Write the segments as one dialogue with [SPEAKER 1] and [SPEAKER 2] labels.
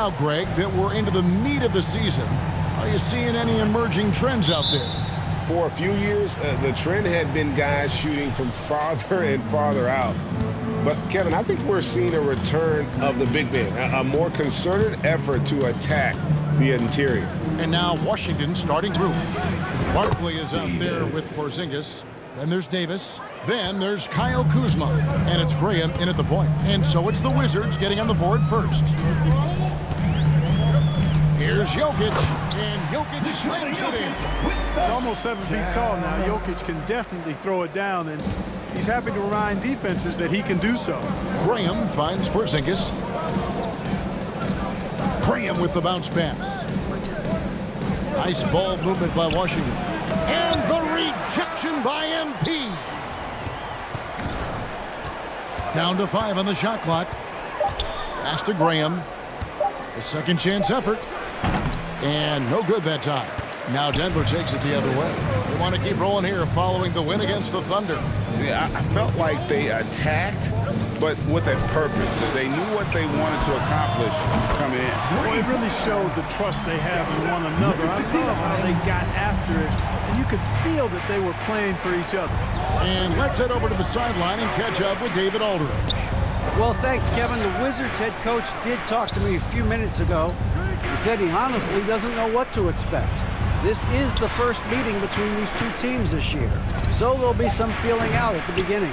[SPEAKER 1] now, Greg, that we're into the meat of the season, are you seeing any emerging trends out there?
[SPEAKER 2] For a few years, the trend had been guys shooting from farther and farther out. But, Kevin, I think we're seeing a return of the big man, a more concerted effort to attack the interior.
[SPEAKER 1] And now Washington's starting group. Barkley is out there with Porzingis. Then there's Davis. Then there's Kyle Kuzma. And it's Graham in at the point. And so it's the Wizards getting on the board first. Here's Jokic. And Jokic slams it in.
[SPEAKER 3] He's almost 7 feet tall now. Jokic can definitely throw it down, and he's happy to remind defenses that he can do so.
[SPEAKER 1] Graham finds Porzingis. Graham with the bounce pass. Nice ball movement by Washington. And the rejection by MP. Down to 5 on the shot clock. Pass to Graham. A second chance effort. And no good that time. Now Denver takes it the other way. They want to keep rolling here following the win against the Thunder.
[SPEAKER 2] Yeah, I felt like they attacked, but with a purpose. They knew what they wanted to accomplish coming in.
[SPEAKER 3] Well, it really showed the trust they have in one another. I love how they got after it, and you could feel that they were playing for each other.
[SPEAKER 1] And let's head over to the sideline and catch up with David Aldridge.
[SPEAKER 4] Well, thanks, Kevin. The Wizards head coach did talk to me a few minutes ago. He said he honestly doesn't know what to expect. This is the first meeting between these two teams this year, so there'll be some feeling out at the beginning.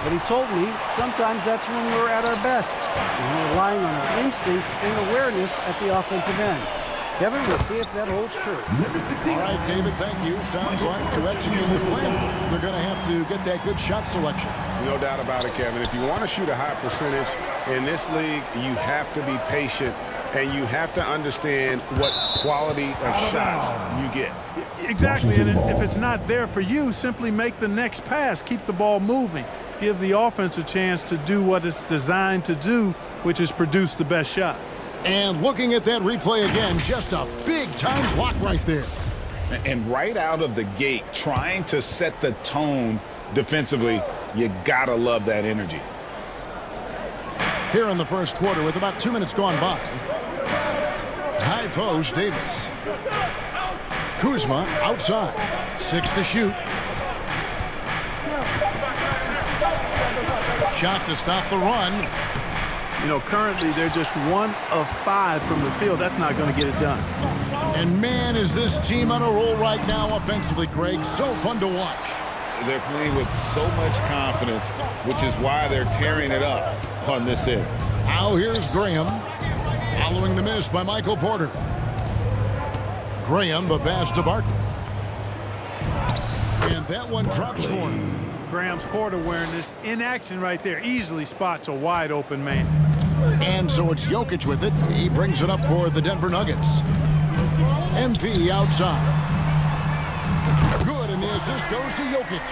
[SPEAKER 4] But he told me sometimes that's when we're at our best, and we're relying on our instincts and awareness at the offensive end. Kevin, we'll see if that holds true.
[SPEAKER 1] All right, David, thank you. Sounds like to execute the plan, they're going to have to get that good shot selection.
[SPEAKER 2] No doubt about it, Kevin. If you want to shoot a high percentage in this league, you have to be patient, and you have to understand what quality of shots you get.
[SPEAKER 3] Exactly, and if it's not there for you, simply make the next pass. Keep the ball moving. Give the offense a chance to do what it's designed to do, which is produce the best shot.
[SPEAKER 1] And looking at that replay again, just a big-time block right there.
[SPEAKER 5] And right out of the gate, trying to set the tone defensively, you gotta love that energy.
[SPEAKER 1] Here in the first quarter with about 2 minutes gone by. High post, Davis. Kuzma outside. 6 to shoot. Shot to stop the run.
[SPEAKER 3] You know, currently they're just 1 of 5 from the field. That's not going to get it done.
[SPEAKER 1] And man, is this team on a roll right now offensively, Greg. So fun to watch.
[SPEAKER 5] They're playing with so much confidence, which is why they're tearing it up on this end.
[SPEAKER 1] Now here's Graham, following the miss by Michael Porter. Graham, the pass to Barkley. And that one drops for him.
[SPEAKER 3] Graham's court awareness in action right there. Easily spots a wide open man.
[SPEAKER 1] And so it's Jokic with it. He brings it up for the Denver Nuggets. MP outside. Good, and the assist goes to Jokic.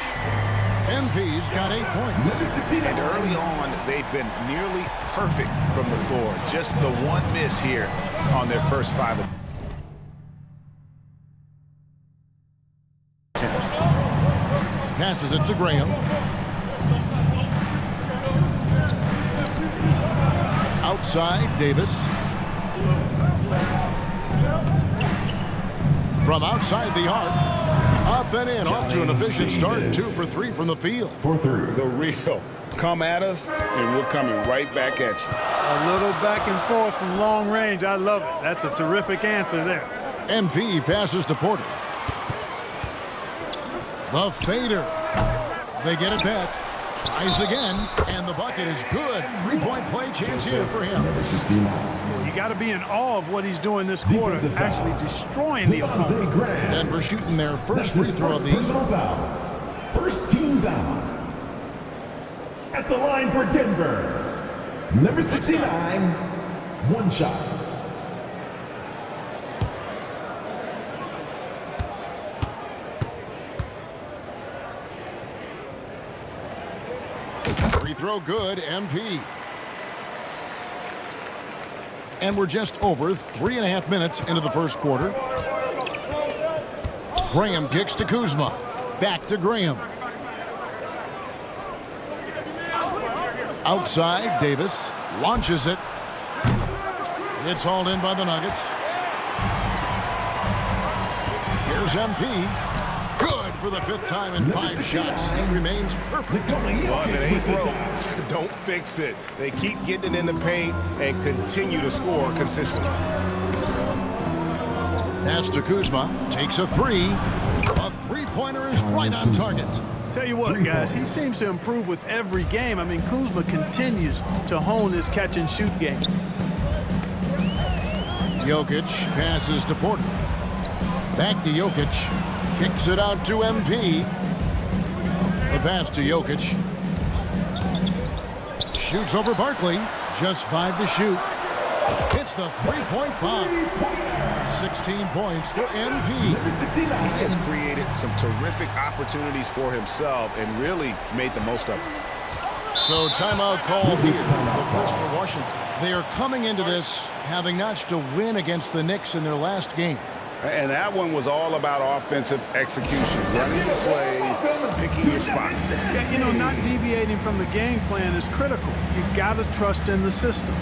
[SPEAKER 1] MP's got 8 points.
[SPEAKER 5] And early on, they've been nearly perfect from the floor. Just the one miss here on their first 5 attempts.
[SPEAKER 1] Passes it to Graham. Outside, Davis. From outside the arc. Up and in, off to an efficient start. 2 for 3 from the field.
[SPEAKER 2] The real come at us, and we're coming right back at you.
[SPEAKER 3] A little back and forth from long range. I love it. That's a terrific answer there.
[SPEAKER 1] MP passes to Porter. The fader. They get it back. Tries again, and the bucket is good. 3-point play chance here for him.
[SPEAKER 3] You got to be in awe of what he's doing this quarter, actually destroying the opponent.
[SPEAKER 1] Denver shooting their first free throw of the evening.
[SPEAKER 6] First team foul. At the line for Denver, number 69, 1 shot.
[SPEAKER 1] Free throw good, MP. And we're just over 3.5 minutes into the first quarter. Graham kicks to Kuzma. Back to Graham. Outside, Davis launches it. It's hauled in by the Nuggets. Here's MP. Good for the 5th time in 5 shots. He remains perfect.
[SPEAKER 2] Well, if it ain't broke, don't fix it. They keep getting it in the paint and continue to score consistently.
[SPEAKER 1] Pass to Kuzma. Takes a 3. A 3-pointer is right on target.
[SPEAKER 3] Tell you what, guys, he seems to improve with every game. I mean, Kuzma continues to hone his catch-and-shoot game.
[SPEAKER 1] Jokic passes to Porter. Back to Jokic. Kicks it out to MP. The pass to Jokic. Shoots over Barkley. Just 5 to shoot. Hits the 3-point bomb. 16 points for MP.
[SPEAKER 5] He has created some terrific opportunities for himself and really made the most of it.
[SPEAKER 1] So timeout call here. The first for Washington. They are coming into this having notched a win against the Knicks in their last game.
[SPEAKER 5] And that one was all about offensive execution, running the plays, picking your spots.
[SPEAKER 3] Yeah, you know, not deviating from the game plan is critical. You got to trust in the system.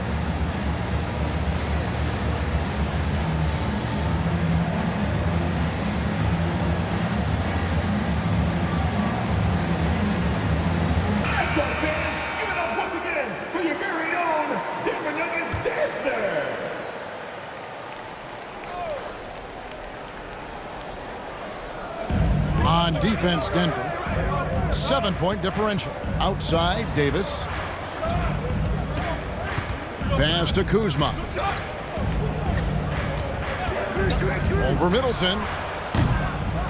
[SPEAKER 6] Give it up once again for your very own Denver Nuggets dancer.
[SPEAKER 1] On defense, Denver. 7-point differential. Outside, Davis. Pass to Kuzma. Over Middleton.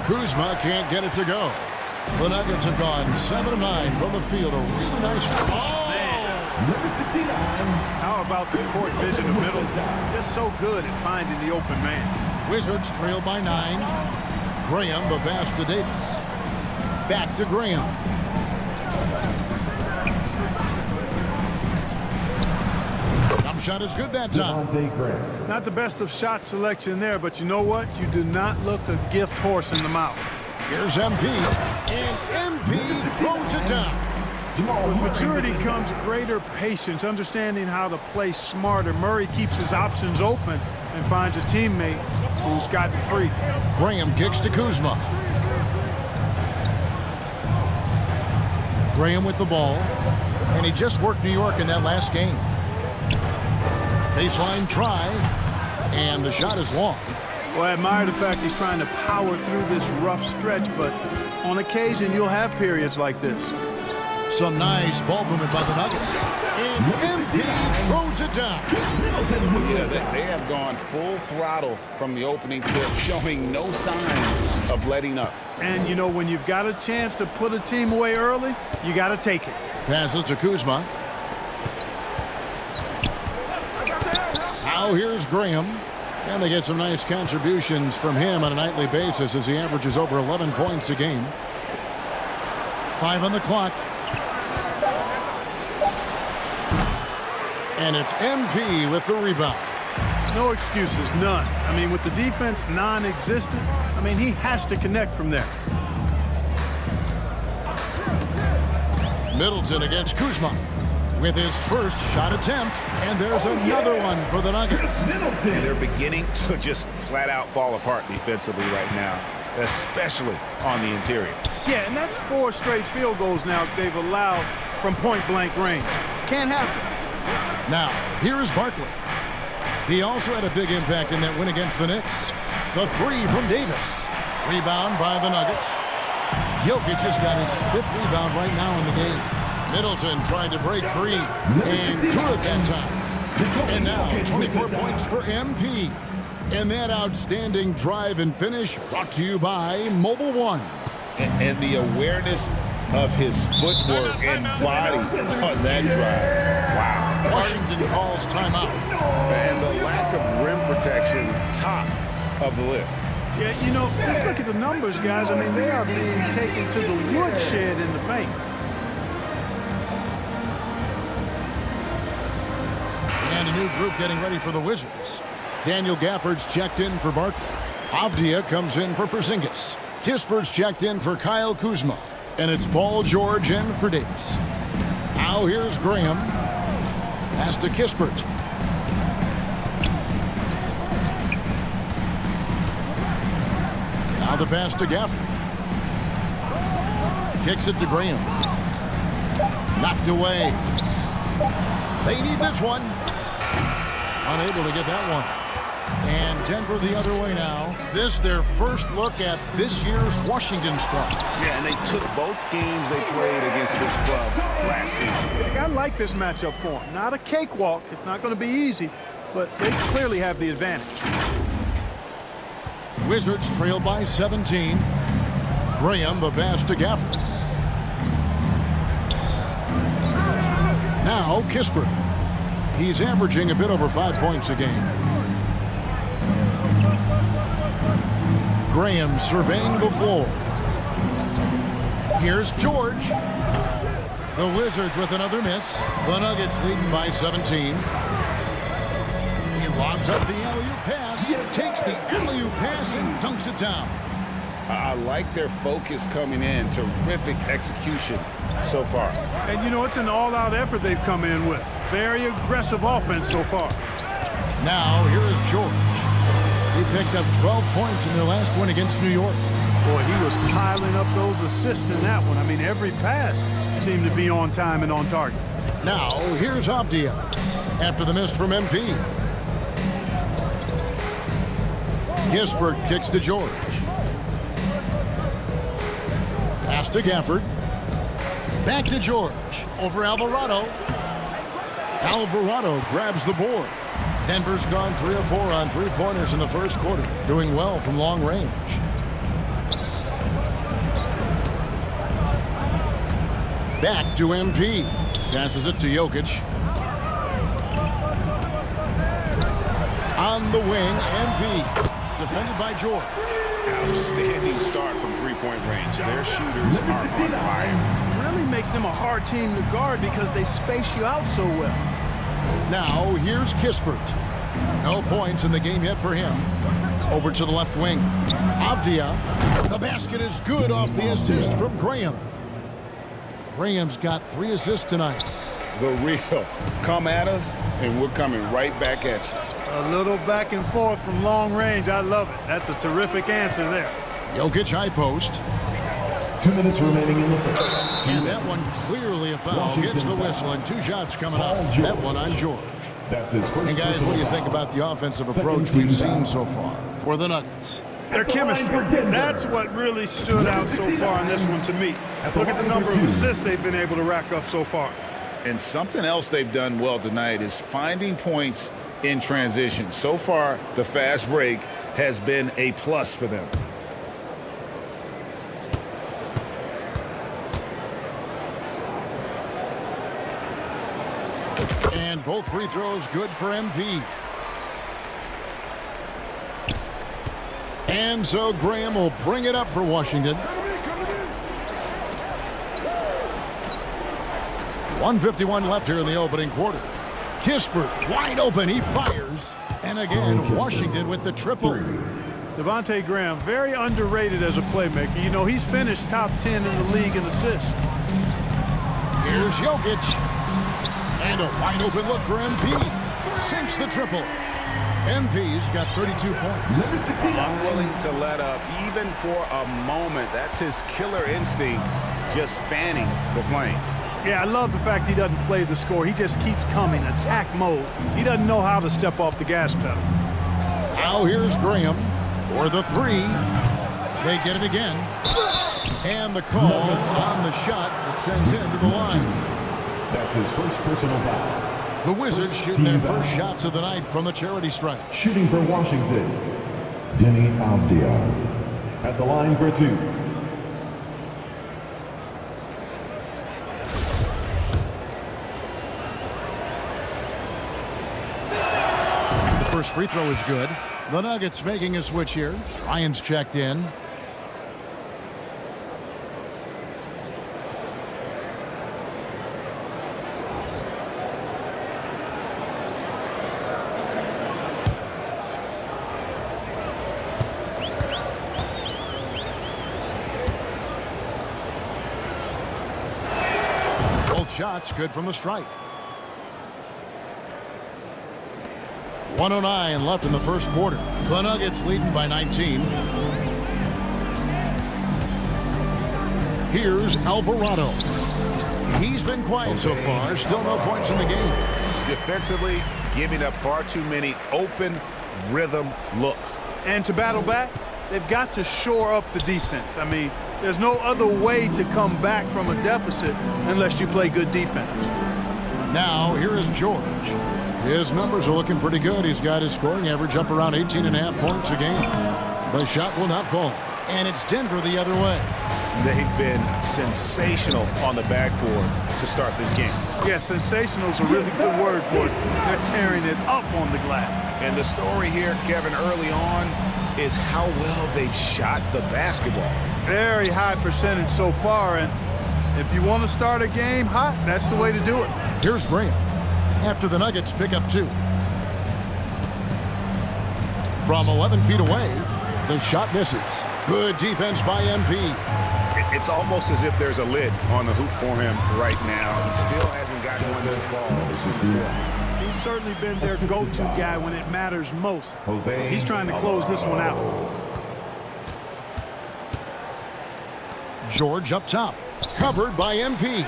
[SPEAKER 1] Kuzma can't get it to go. The Nuggets have gone 7 of 9 from the field. A really nice. Oh!
[SPEAKER 6] Number 69.
[SPEAKER 3] How about the court vision of Middleton? Just so good at finding the open man.
[SPEAKER 1] Wizards trail by 9. Graham, the pass to Davis. Back to Graham. Jump shot is good that time.
[SPEAKER 3] Not the best of shot selection there, but you know what? You do not look a gift horse in the mouth.
[SPEAKER 1] Here's MP. And MP throws it down.
[SPEAKER 3] With maturity comes greater patience, understanding how to play smarter. Murray keeps his options open and finds a teammate who's gotten free.
[SPEAKER 1] Graham kicks to Kuzma. Graham with the ball. And he just worked New York in that last game. Baseline try. And the shot is long.
[SPEAKER 3] Well, I admire the fact he's trying to power through this rough stretch, but on occasion you'll have periods like this.
[SPEAKER 1] Some nice ball movement by the Nuggets. And MP throws it down.
[SPEAKER 5] Yeah, they have gone full throttle from the opening tip, showing no signs of letting up.
[SPEAKER 3] And, you know, when you've got a chance to put a team away early, you got to take it.
[SPEAKER 1] Passes to Kuzma. Now here's Graham. And they get some nice contributions from him on a nightly basis as he averages over 11 points a game. 5 on the clock. And it's MP with the rebound.
[SPEAKER 3] No excuses, none. I mean, with the defense non-existent, I mean, he has to connect from there.
[SPEAKER 1] Middleton against Kuzma with his first shot attempt. And there's another one for the Nuggets.
[SPEAKER 5] And they're beginning to just flat out fall apart defensively right now, especially on the interior.
[SPEAKER 3] Yeah, and that's 4 straight field goals now they've allowed from point-blank range. Can't happen.
[SPEAKER 1] Now, here is Barkley. He also had a big impact in that win against the Knicks. The 3 from Davis. Rebound by the Nuggets. Jokic just got his 5th rebound right now in the game. Middleton tried to break free and good that time. And now 24 points for MP. And that outstanding drive and finish brought to you by Mobile One.
[SPEAKER 5] And the awareness of his footwork and body on that drive. Wow.
[SPEAKER 1] Washington calls timeout.
[SPEAKER 5] And the lack of rim protection, top of the list.
[SPEAKER 3] Yeah, you know, just look at the numbers, guys. I mean, they are being taken to the woodshed in the paint.
[SPEAKER 1] And a new group getting ready for the Wizards. Daniel Gafford's checked in for Barkley. Avdia comes in for Porzingis. Kispert's checked in for Kyle Kuzma. And it's Paul George in for Davis. Now here's Graham. Pass to Kispert. the pass to Gafford. Kicks it to Graham. Knocked away. They need this one. Unable to get that one. And Denver the other way now. This their first look at this year's Washington squad.
[SPEAKER 5] Yeah, and they took both games they played against this club last season.
[SPEAKER 3] I like this matchup for them. Not a cakewalk. It's not going to be easy, but they clearly have the advantage.
[SPEAKER 1] Wizards trail by 17. Graham the pass to Gafford. Now Kispert. He's averaging a bit over 5 points a game. Graham surveying the floor. Here's George. The Wizards with another miss. The Nuggets leading by 17. He lobs up the alley-oop pass. Takes the alley-oop pass and dunks it down.
[SPEAKER 5] I like their focus coming in. Terrific execution so far.
[SPEAKER 3] And, you know, it's an all-out effort they've come in with. Very aggressive offense so far.
[SPEAKER 1] Now, here is George. He picked up 12 points in their last win against New York.
[SPEAKER 3] Boy, he was piling up those assists in that one. I mean, every pass seemed to be on time and on target.
[SPEAKER 1] Now, here's Avdia after the miss from MP. Kispert kicks to George. Pass to Gafford. Back to George. Over Alvarado. Alvarado grabs the board. Denver's gone 3 of 4 on three-pointers in the first quarter. Doing well from long range. Back to MP. Passes it to Jokic. On the wing, MP. Defended by George.
[SPEAKER 5] Outstanding start from three-point range. Their shooters are on fire.
[SPEAKER 3] Really makes them a hard team to guard because they space you out so well.
[SPEAKER 1] Now, here's Kispert. No points in the game yet for him. Over to the left wing. Avdia. The basket is good off the assist from Graham. Graham's got 3 assists tonight.
[SPEAKER 5] The real. Come at us, and we're coming right back at you.
[SPEAKER 3] A little back and forth from long range. I love it. That's a terrific answer there.
[SPEAKER 1] Jokic high post.
[SPEAKER 6] 2 minutes remaining in the first.
[SPEAKER 1] And that one clearly a foul. Gets the whistle and 2 shots coming up. That one on George.
[SPEAKER 6] That's his first.
[SPEAKER 1] And guys, what do you think about the offensive approach we've seen so far for the Nuggets?
[SPEAKER 3] Their chemistry. That's what really stood out so far in this one to me. Look at the number of assists they've been able to rack up so far.
[SPEAKER 5] And something else they've done well tonight is finding points in transition. So far, the fast break has been a plus for them.
[SPEAKER 1] And both free throws good for MP. And so Graham will bring it up for Washington. 1:51 left here in the opening quarter. Kispert wide open. He fires. And again, Washington with the triple.
[SPEAKER 3] Devontae Graham, very underrated as a playmaker. You know, he's finished top 10 in the league in assists.
[SPEAKER 1] Here's Jokic. And a wide open look for MP. Sinks the triple. MP's got 32 points.
[SPEAKER 5] Unwilling to let up even for a moment. That's his killer instinct, just fanning the flames.
[SPEAKER 3] Yeah, I love the fact he doesn't play the score. He just keeps coming, attack mode. He doesn't know how to step off the gas pedal.
[SPEAKER 1] Now here's Graham for the 3. They get it again. And the call on the shot that sends him to the line.
[SPEAKER 6] That's his first personal foul.
[SPEAKER 1] The Wizards shooting their first shots of the night from the charity stripe.
[SPEAKER 6] Shooting for Washington, Denny Avdia. At the line for 2.
[SPEAKER 1] The first free throw is good. The Nuggets making a switch here. Ryan's checked in. Shots good from the stripe. 1:09 left in the first quarter. The Nuggets leading by 19. Here's Alvarado. He's been quiet so far. Still no points in the game.
[SPEAKER 5] Defensively, giving up far too many open rhythm looks.
[SPEAKER 3] And to battle back, they've got to shore up the defense. I mean, there's no other way to come back from a deficit unless you play good defense.
[SPEAKER 1] Now, here is George. His numbers are looking pretty good. He's got his scoring average up around 18.5 points a game. The shot will not fall. And it's Denver the other way.
[SPEAKER 5] They've been sensational on the backboard to start this game.
[SPEAKER 3] Yeah, sensational is a really good word for it. They're tearing it up on the glass.
[SPEAKER 5] And the story here, Kevin, early on is how well they've shot the basketball.
[SPEAKER 3] Very high percentage so far, and if you want to start a game hot, that's the way to do it.
[SPEAKER 1] Here's Graham. After the Nuggets pick up 2. From 11 feet away, the shot misses. Good defense by MP.
[SPEAKER 5] It's almost as if there's a lid on the hoop for him right now. He still hasn't gotten one to fall.
[SPEAKER 3] He's certainly been their go-to guy when it matters most. He's trying to close this one out.
[SPEAKER 1] George up top. Covered by MP.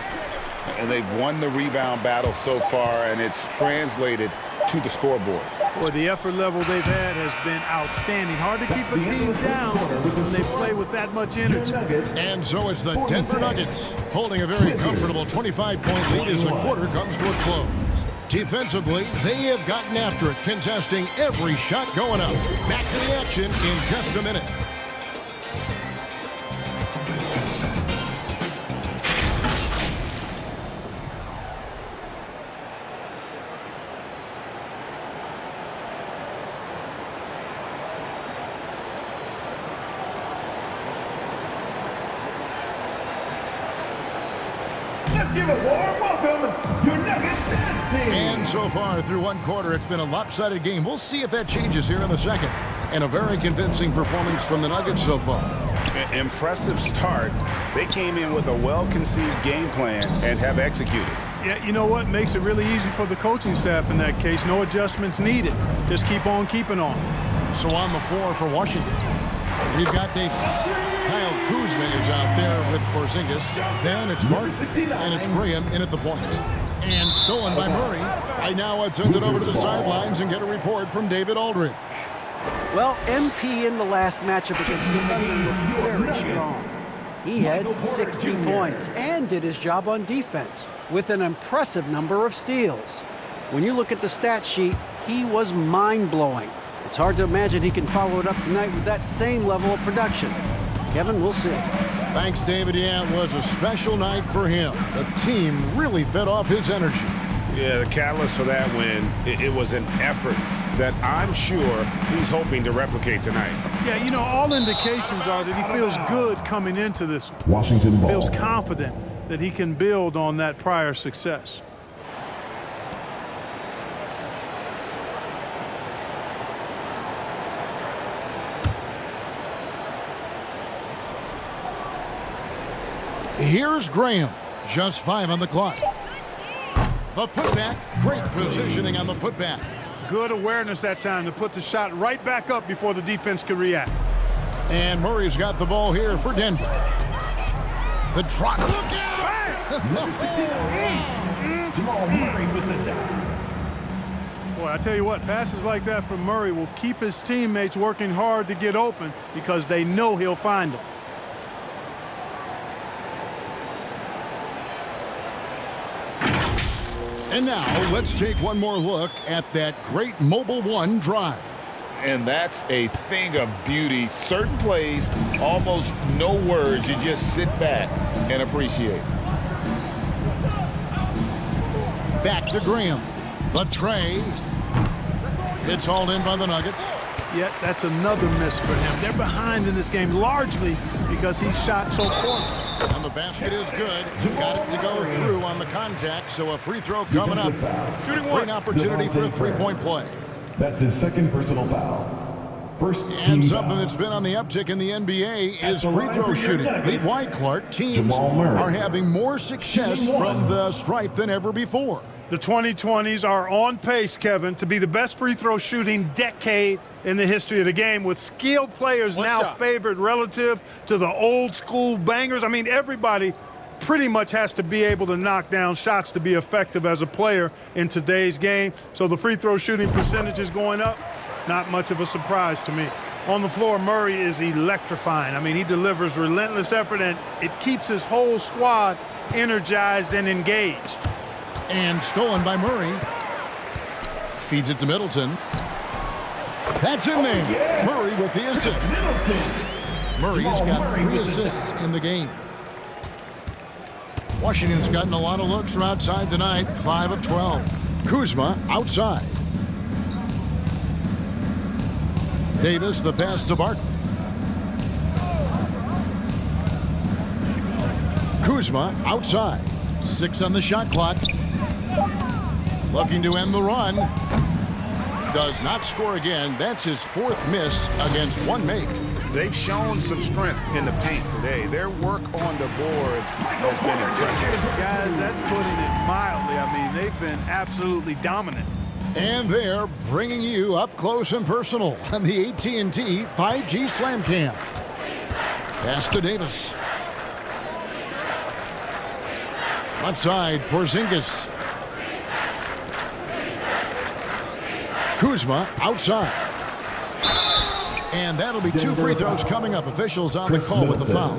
[SPEAKER 5] And they've won the rebound battle so far, and it's translated to the scoreboard.
[SPEAKER 3] Boy, the effort level they've had has been outstanding. Hard to keep a team down when they play with that much energy.
[SPEAKER 1] And so it's the Denver Nuggets holding a very comfortable 25-point lead as the quarter comes to a close. Defensively, they have gotten after it, contesting every shot going up. Back to the action in just a minute.
[SPEAKER 6] Let's give a warm welcome, your Nuggets team.
[SPEAKER 1] And so far through one quarter, it's been a lopsided game. We'll see if that changes here in the second. And a very convincing performance from the Nuggets so far.
[SPEAKER 5] Impressive start. They came in with a well-conceived game plan and have executed.
[SPEAKER 3] Yeah, you know what? Makes it really easy for the coaching staff in that case. No adjustments needed. Just keep on keeping on.
[SPEAKER 1] So on the floor for Washington, we've got Davis. Kyle Kuzma is out there with Porzingis. Then it's Martin, and it's Graham in at the point. And stolen by Murray. I now send it over to the sidelines and get a report from David Aldridge.
[SPEAKER 4] Well, MP in the last matchup against the Thunder looked very strong. He had 60 points and did his job on defense with an impressive number of steals. When you look at the stat sheet, he was mind-blowing. It's hard to imagine he can follow it up tonight with that same level of production. Kevin, we'll see.
[SPEAKER 1] Thanks, David. Yeah, it was a special night for him. The team really fed off his energy.
[SPEAKER 2] Yeah, the catalyst for that win, it was an effort that I'm sure he's hoping to replicate tonight.
[SPEAKER 3] Yeah, you know, all indications are that he feels good coming into this.
[SPEAKER 6] Washington ball.
[SPEAKER 3] Feels confident that he can build on that prior success.
[SPEAKER 1] Here's Graham. Just 5 on the clock. The putback. Great positioning on the putback.
[SPEAKER 3] Good awareness that time to put the shot right back up before the defense could react.
[SPEAKER 1] And Murray's got the ball here for Denver. The drop. Look out!
[SPEAKER 6] Jamal Murray with the dunk.
[SPEAKER 3] Boy, I tell you what, passes like that from Murray will keep his teammates working hard to get open because they know he'll find them.
[SPEAKER 1] And now let's take one more look at that great Mobile One drive.
[SPEAKER 5] And that's a thing of beauty. Certain plays, almost no words. You just sit back and appreciate.
[SPEAKER 1] Back to Graham. The tray. It's hauled in by the Nuggets.
[SPEAKER 3] Yet that's another miss for him. They're behind in this game largely because he shot so poorly.
[SPEAKER 1] And the basket is good. Got it to go through on the contact, so a free throw coming up. Great opportunity for a three-point play.
[SPEAKER 6] That's his second personal foul. First team
[SPEAKER 1] And something
[SPEAKER 6] foul.
[SPEAKER 1] that's been on the uptick in the NBA is free throw shooting. The White Clark teams
[SPEAKER 6] Jamal Murray.
[SPEAKER 1] are having more success from the stripe than ever before.
[SPEAKER 3] The 2020s are on pace, Kevin, to be the best free throw shooting decade in the history of the game, with skilled players now favored relative to the old school bangers. I mean, everybody pretty much has to be able to knock down shots to be effective as a player in today's game. So the free throw shooting percentage is going up. Not much of a surprise to me. On the floor, Murray is electrifying. I mean, he delivers relentless effort, and it keeps his whole squad energized and engaged.
[SPEAKER 1] And stolen by Murray. Feeds it to Middleton. That's in there. Murray with the assist. Murray's got 3 assists in the game. Washington's gotten a lot of looks from outside tonight, 5 of 12. Kuzma outside. Davis, the pass to Barkley. Kuzma outside. 6 on the shot clock. Looking to end the run. Does not score again. That's his 4th miss against 1 make.
[SPEAKER 5] They've shown some strength in the paint today. Their work on the boards has been impressive.
[SPEAKER 3] Guys, that's putting it mildly. I mean, they've been absolutely dominant.
[SPEAKER 1] And they're bringing you up close and personal on the AT&T 5G Slam Cam. Pass to Davis. Left side, Porzingis. Kuzma outside. And that'll be 2 free throws coming up. Officials on the call with the foul.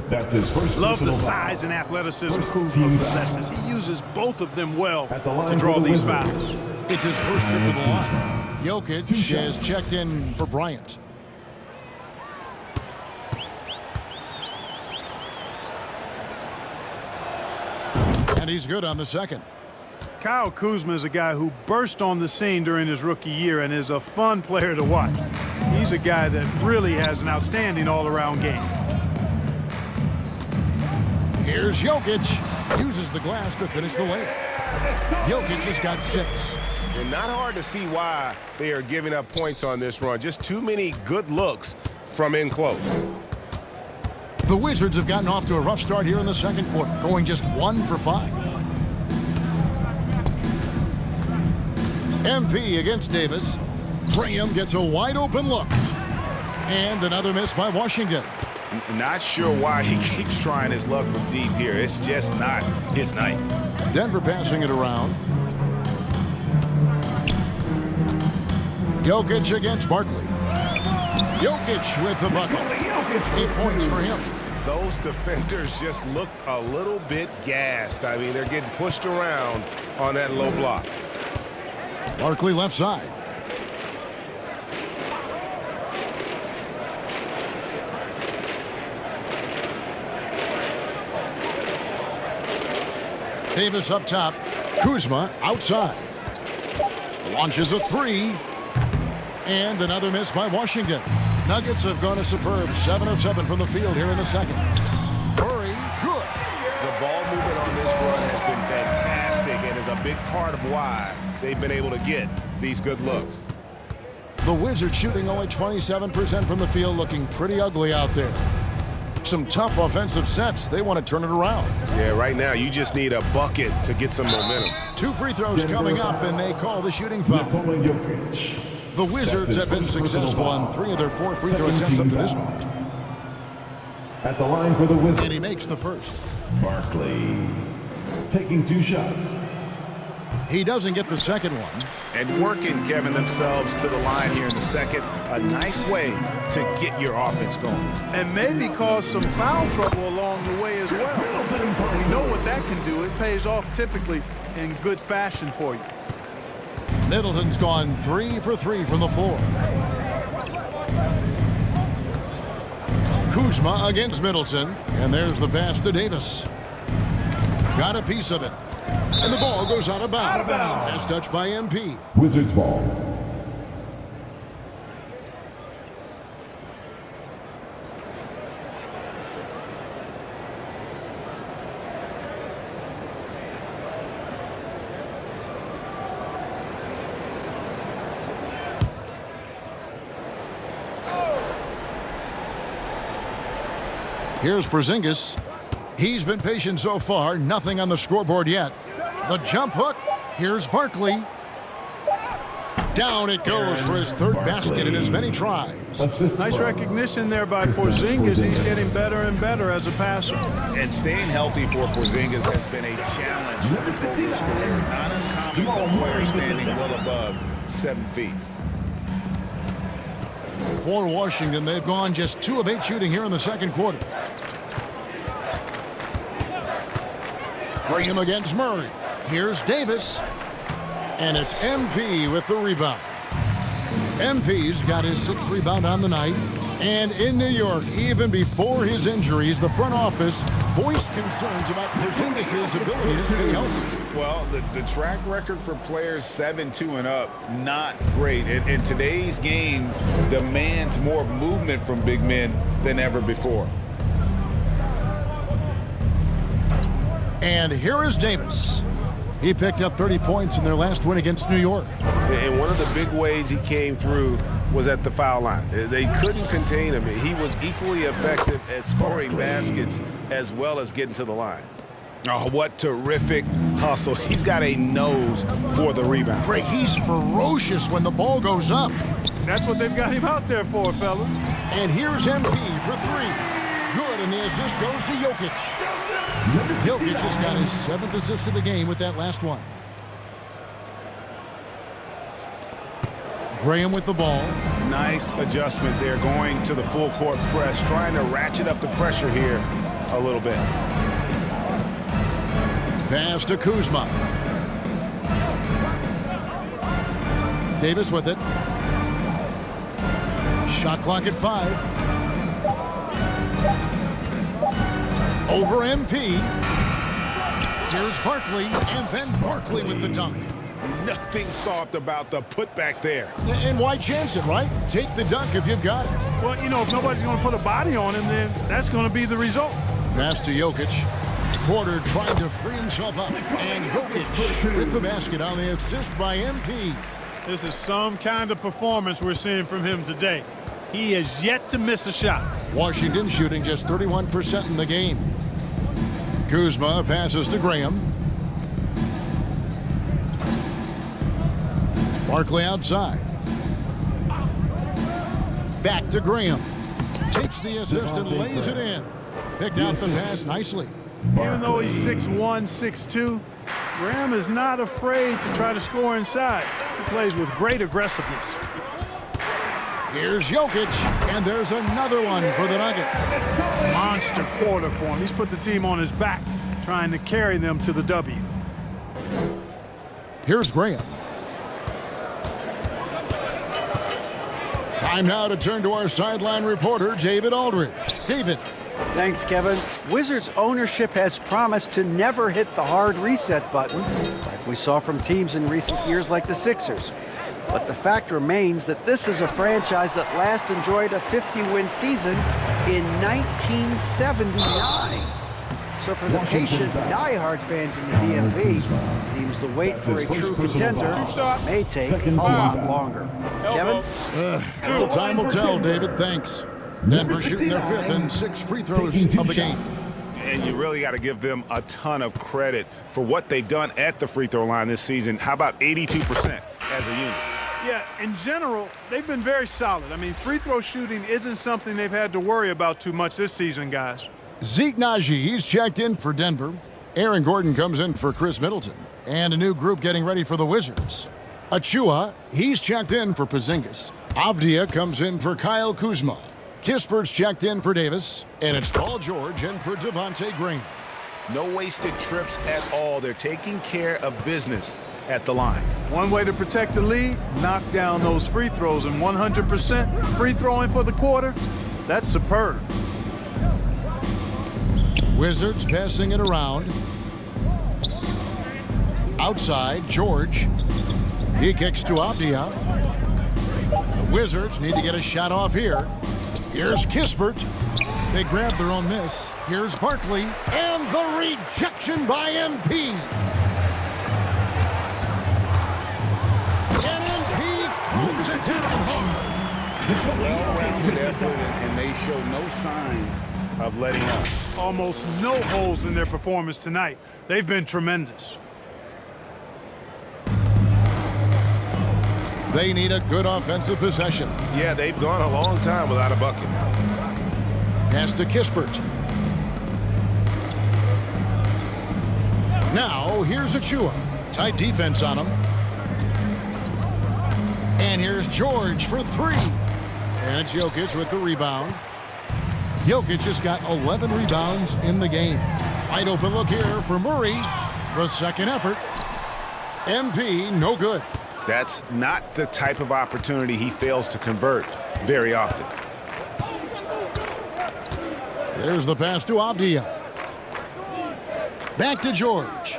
[SPEAKER 6] That's his first.
[SPEAKER 3] Love the size and athleticism Kuzma possesses. He uses both of them well to draw these fouls.
[SPEAKER 1] It's his first trip to the line. Jokic has checked in for Bryant. And he's good on the second.
[SPEAKER 3] Kyle Kuzma is a guy who burst on the scene during his rookie year and is a fun player to watch. He's a guy that really has an outstanding all-around game.
[SPEAKER 1] Here's Jokic. Uses the glass to finish the layup. Jokic has got 6.
[SPEAKER 2] And not hard to see why they are giving up points on this run. Just too many good looks from in close.
[SPEAKER 1] The Wizards have gotten off to a rough start here in the second quarter, going just 1 for 5. MP against Davis. Graham gets a wide open look. And another miss by Washington.
[SPEAKER 5] Not sure why he keeps trying his luck from deep here. It's just not his night.
[SPEAKER 1] Denver passing it around. Jokic against Barkley. Jokic with the bucket. 8 points for him.
[SPEAKER 2] Those defenders just look a little bit gassed. I mean, they're getting pushed around on that low block.
[SPEAKER 1] Barkley left side. Davis up top. Kuzma outside. Launches a 3. And another miss by Washington. Nuggets have gone a superb 7 of 7 from the field here in the second. Murray, good.
[SPEAKER 2] The ball movement on this run has been fantastic and is a big part of why they've been able to get these good looks.
[SPEAKER 1] The Wizards shooting only 27% from the field, looking pretty ugly out there. Some tough offensive sets. They want to turn it around.
[SPEAKER 2] Yeah, right now you just need a bucket to get some momentum.
[SPEAKER 1] 2 free throws coming up, and they call the shooting foul. The Wizards have been successful on 3 of their 4 free throw attempts up to this point.
[SPEAKER 6] At the line for the Wizards.
[SPEAKER 1] And he makes the first.
[SPEAKER 6] Barkley taking 2 shots.
[SPEAKER 1] He doesn't get the second one.
[SPEAKER 5] And working, Kevin, themselves to the line here in the second. A nice way to get your offense going.
[SPEAKER 3] And maybe cause some foul trouble along the way as well. We know what that can do. It pays off typically in good fashion for you.
[SPEAKER 1] Middleton's gone 3 for 3 from the floor. Kuzma against Middleton. And there's the pass to Davis. Got a piece of it. And the ball goes out of bounds. As touched by MP.
[SPEAKER 6] Wizards ball.
[SPEAKER 1] Here's Porzingis. He's been patient so far. Nothing on the scoreboard yet. The jump hook Here's Barkley. Down it goes for his third basket in as many tries.
[SPEAKER 3] Nice recognition there by Porzingis. He's getting better and better as a passer.
[SPEAKER 5] And staying healthy for Porzingis has been a challenge over his career. Not uncommon for a player standing well above 7 feet.
[SPEAKER 1] For Washington, they've gone just 2 of 8 shooting here in the second quarter. Graham against Murray. Here's Davis. And it's MP with the rebound. MP's got his 6th rebound on the night. And in New York, even before his injuries, the front office voiced concerns about Porzingis' ability to stay healthy.
[SPEAKER 5] Well, the track record for players 7-2 and up, not great. And today's game demands more movement from big men than ever before.
[SPEAKER 1] And here is Davis. He picked up 30 points in their last win against New York.
[SPEAKER 2] And one of the big ways he came through was at the foul line. They couldn't contain him. He was equally effective at scoring baskets as well as getting to the line. Oh, what terrific hustle. He's got a nose for the rebound.
[SPEAKER 1] Craig, he's ferocious when the ball goes up.
[SPEAKER 3] That's what they've got him out there for, fella.
[SPEAKER 1] And here's MP for 3. Good, and the assist goes to Jokic. Jokic just got his 7th assist of the game with that last one. Graham with the ball.
[SPEAKER 2] Nice adjustment there, going to the full court press, trying to ratchet up the pressure here a little bit.
[SPEAKER 1] Pass to Kuzma. Davis with it. Shot clock at 5. Over MP. Here's Barkley, and then Barkley with the dunk.
[SPEAKER 2] Nothing soft about the putback there.
[SPEAKER 1] And why chance it, right? Take the dunk if you've got it.
[SPEAKER 3] Well, you know, if nobody's going to put a body on him, then that's going to be the result.
[SPEAKER 1] Pass to Jokic. Porter trying to free himself up. And Jokic with the basket on the assist by MP.
[SPEAKER 3] This is some kind of performance we're seeing from him today. He has yet to miss a shot.
[SPEAKER 1] Washington shooting just 31% in the game. Kuzma passes to Graham. Barkley outside. Back to Graham. Takes the assist and lays it in. Picked out the pass nicely.
[SPEAKER 3] Even though he's 6'1", 6'2", Graham is not afraid to try to score inside. He plays with great aggressiveness.
[SPEAKER 1] Here's Jokic, and there's another one for the Nuggets.
[SPEAKER 3] Monster quarter for him. He's put the team on his back, trying to carry them to the W.
[SPEAKER 1] Here's Graham. Time now to turn to our sideline reporter, David Aldridge. David.
[SPEAKER 4] Thanks, Kevin. Wizards ownership has promised to never hit the hard reset button, like we saw from teams in recent years like the Sixers. But the fact remains that this is a franchise that last enjoyed a 50-win season in 1979. So for the patient, die-hard fans in the DMV, seems the wait for a true contender may take a lot longer. Kevin?
[SPEAKER 1] Well, time will tell, David. Thanks. Denver shooting their 5th and 6th free throws of the game.
[SPEAKER 2] And you really got to give them a ton of credit for what they've done at the free throw line this season. How about 82% as a unit?
[SPEAKER 3] Yeah, in general, they've been very solid. I mean, free throw shooting isn't something they've had to worry about too much this season, guys.
[SPEAKER 1] Zeke Naji, he's checked in for Denver. Aaron Gordon comes in for Chris Middleton. And a new group getting ready for the Wizards. Achua, he's checked in for Porzingis. Avdia comes in for Kyle Kuzma. Kispert's checked in for Davis. And it's Paul George in for Devontae Green.
[SPEAKER 2] No wasted trips at all. They're taking care of business at the line.
[SPEAKER 3] One way to protect the lead, knock down those free throws, and 100% free throwing for the quarter, that's superb.
[SPEAKER 1] Wizards passing it around. Outside, George. He kicks to Avdia. The Wizards need to get a shot off here. Here's Kispert. They grab their own miss. Here's Barkley. And the rejection by MP.
[SPEAKER 5] Well-rounded effort, and they show no signs of letting up.
[SPEAKER 3] Almost no holes in their performance tonight. They've been tremendous.
[SPEAKER 1] They need a good offensive possession.
[SPEAKER 2] Yeah, they've gone a long time without a bucket.
[SPEAKER 1] Pass to Kispert. Now, here's Achua. Tight defense on him. And here's George for three. And it's Jokic with the rebound. Jokic just got 11 rebounds in the game. Wide open look here for Murray. The second effort. MP, no good.
[SPEAKER 2] That's not the type of opportunity he fails to convert very often.
[SPEAKER 1] There's the pass to Avdia. Back to George.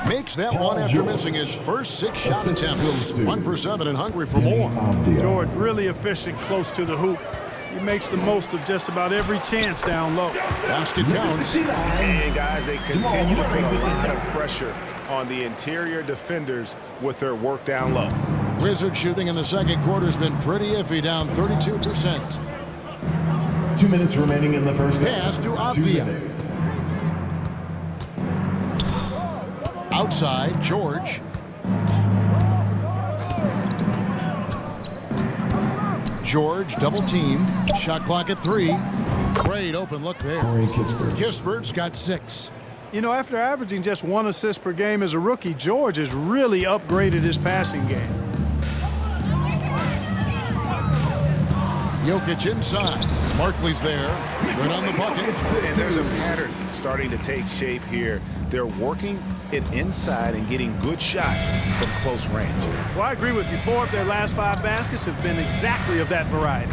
[SPEAKER 1] Makes that one after missing his first 6 shot attempts. 1 for 7 and hungry for more.
[SPEAKER 3] George really efficient close to the hoop. He makes the most of just about every chance down low.
[SPEAKER 1] Basket counts.
[SPEAKER 2] And guys, they continue to put a lot of pressure on the interior defenders with their work down low.
[SPEAKER 1] Wizard shooting in the second quarter has been pretty iffy, down 32%.
[SPEAKER 6] 2 minutes remaining in the first
[SPEAKER 1] Pass
[SPEAKER 6] half.
[SPEAKER 1] to
[SPEAKER 6] 2
[SPEAKER 1] Avdia.
[SPEAKER 6] minutes.
[SPEAKER 1] Outside, George. George, double team. Shot clock at 3. Great open look there.
[SPEAKER 6] Corey Kispert.
[SPEAKER 1] Kispert's got 6.
[SPEAKER 3] You know, after averaging just 1 assist per game as a rookie, George has really upgraded his passing game.
[SPEAKER 1] Jokic inside. Markley's there. Good on the bucket.
[SPEAKER 2] And there's a pattern starting to take shape here. They're working it inside and getting good shots from close range.
[SPEAKER 3] Well, I agree with you. 4 of their last 5 baskets have been exactly of that variety.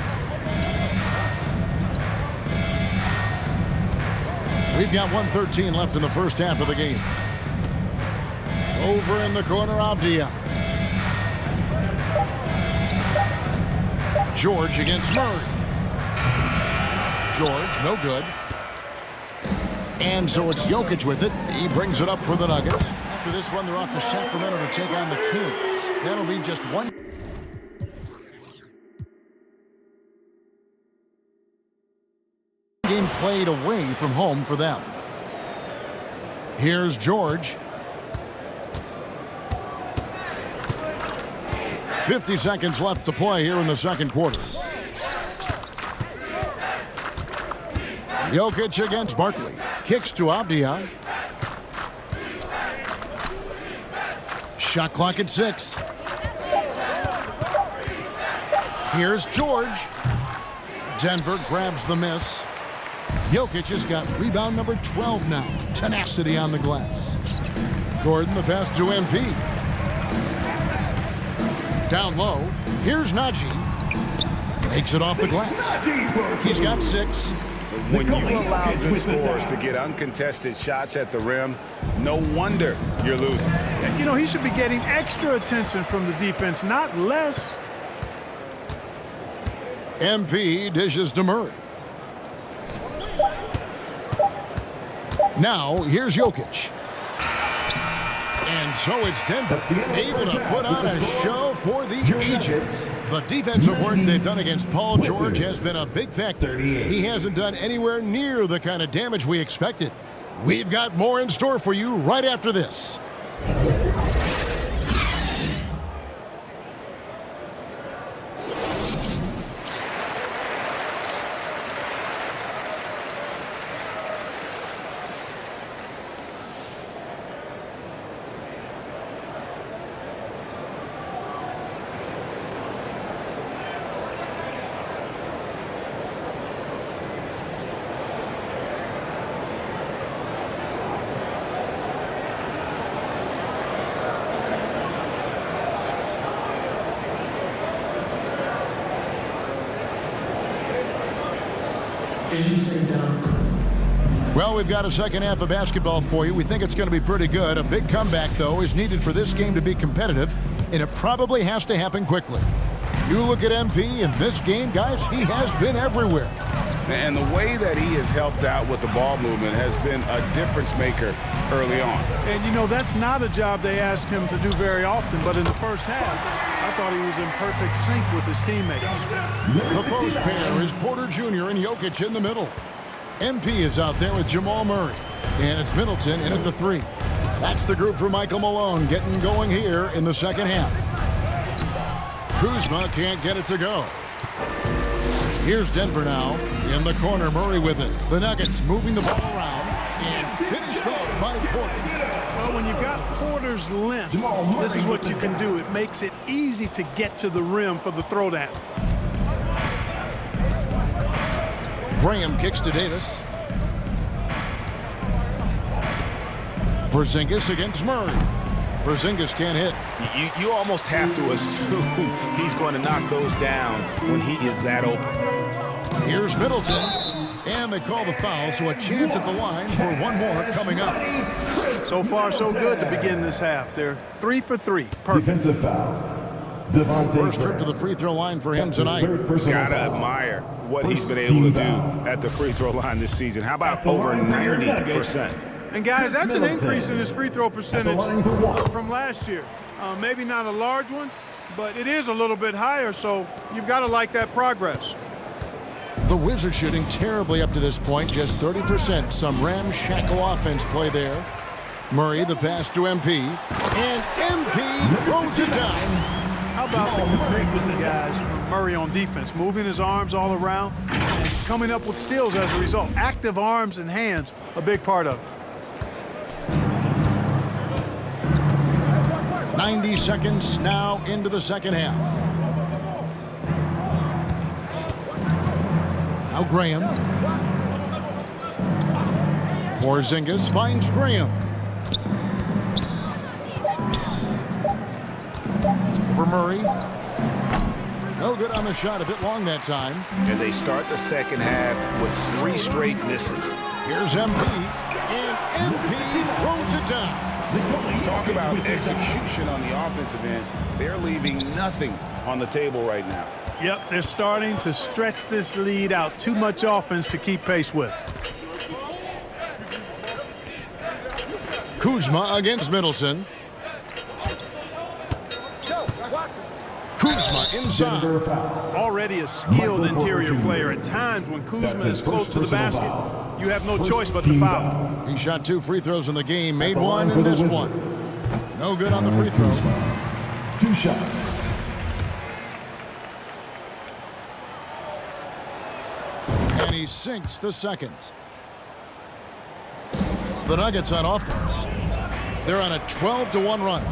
[SPEAKER 1] We've got 1:13 left in the first half of the game. Over in the corner, Avdia. George against Murray. George, no good. And so it's Jokic with it. He brings it up for the Nuggets. After this one, they're off to Sacramento to take on the Kings. That'll be just one game played away from home for them. Here's George. 50 seconds left to play here in the second quarter. Jokic against Barkley. Kicks to Avdia. Shot clock at 6. Here's George. Denver grabs the miss. Jokic has got rebound number 12 now. Tenacity on the glass. Gordon, the pass to MP. Down low. Here's Najee. Makes it off the glass. He's got 6.
[SPEAKER 2] When you allow good scorers to get uncontested shots at the rim, no wonder you're losing.
[SPEAKER 3] You know, he should be getting extra attention from the defense, not less.
[SPEAKER 1] MP dishes to Murray. Now, here's Jokic. And so it's Denver able to put on a show for the ages. The defensive work they've done against Paul George has been a big factor. He hasn't done anywhere near the kind of damage we expected. We've got more in store for you right after this. Well, we've got a second half of basketball for you. We think it's going to be pretty good. A big comeback, though, is needed for this game to be competitive, and it probably has to happen quickly. You look at MP in this game, guys, he has been everywhere.
[SPEAKER 2] And the way that he has helped out with the ball movement has been a difference maker early on.
[SPEAKER 3] And, you know, that's not a job they asked him to do very often, but in the first half, I thought he was in perfect sync with his teammates.
[SPEAKER 1] The post pair is Porter Jr. and Jokic in the middle. MP is out there with Jamal Murray. And it's Middleton in at the 3. That's the group for Michael Malone getting going here in the second half. Kuzma can't get it to go. Here's Denver now. In the corner, Murray with it. The Nuggets moving the ball around and finished off by Porter.
[SPEAKER 3] Well, when you've got Porter's length, this is what you can do. It makes it easy to get to the rim for the throwdown.
[SPEAKER 1] Graham kicks to Davis. Porzingis against Murray. Porzingis can't hit.
[SPEAKER 2] You almost have to assume he's going to knock those down when he is that open.
[SPEAKER 1] Here's Middleton. And they call the foul, so a chance at the line for one more coming up.
[SPEAKER 3] So far, so good to begin this half. They're 3 for 3. Perfect.
[SPEAKER 6] Defensive foul.
[SPEAKER 1] First trip to the free throw line for him tonight.
[SPEAKER 2] Gotta admire what he's been able to do at the free throw line this season. How about over 90%?
[SPEAKER 3] And guys, that's an increase in his free throw percentage from last year. Maybe not a large one, but it is a little bit higher, so you've got to like that progress.
[SPEAKER 1] The Wizards shooting terribly up to this point, just 30%. Some ramshackle offense play there. Murray, the pass to MP. And MP throws it down.
[SPEAKER 3] How about the commitment, guys, from Murray on defense, moving his arms all around and coming up with steals as a result. Active arms and hands, a big part of it.
[SPEAKER 1] 90 seconds now into the second half. Now Graham. Porzingis finds Graham. Over Murray. No good on the shot, a bit long that time.
[SPEAKER 2] And they start the second half with 3 straight misses.
[SPEAKER 1] Here's MP. And MP throws it down.
[SPEAKER 2] Talk about execution on the offensive end. They're leaving nothing on the table right now.
[SPEAKER 3] Yep, they're starting to stretch this lead out. Too much offense to keep pace with.
[SPEAKER 1] Kuzma against Middleton. Kuzma inside.
[SPEAKER 3] Already a skilled interior player. At times when Kuzma is close to the basket, you have no choice but to foul.
[SPEAKER 1] He shot 2 free throws in the game, made one and missed one. No good on the free throw.
[SPEAKER 6] 2 shots.
[SPEAKER 1] And he sinks the second. The Nuggets on offense. They're on a 12-1 run.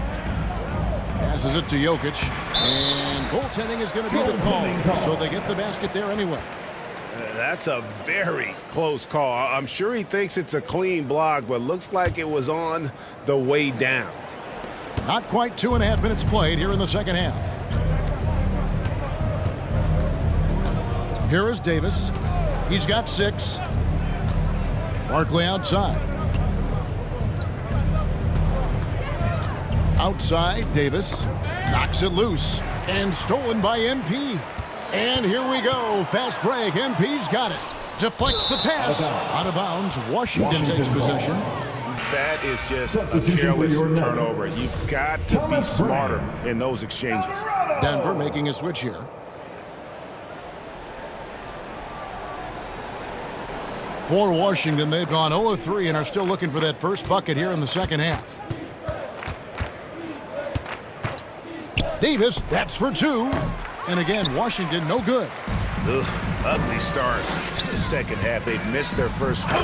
[SPEAKER 1] Passes it to Jokic. And goaltending is going to be the call. So they get the basket there anyway.
[SPEAKER 2] That's a very close call. I'm sure he thinks it's a clean block, but looks like it was on the way down.
[SPEAKER 1] Not quite 2.5 minutes played here in the second half. Here is Davis. He's got 6. Barkley outside. Outside, Davis knocks it loose and stolen by MP. And here we go. Fast break. MP's got it. Deflects the pass. Out of bounds. Washington takes possession.
[SPEAKER 2] That is just a careless turnover. You've got to be smarter in those exchanges.
[SPEAKER 1] Denver making a switch here. For Washington, they've gone 0-3 and are still looking for that first bucket here in the second half. Davis, that's for 2. And again, Washington, no good.
[SPEAKER 2] Ugh, ugly start to the second half. They've missed their first.
[SPEAKER 3] Oh,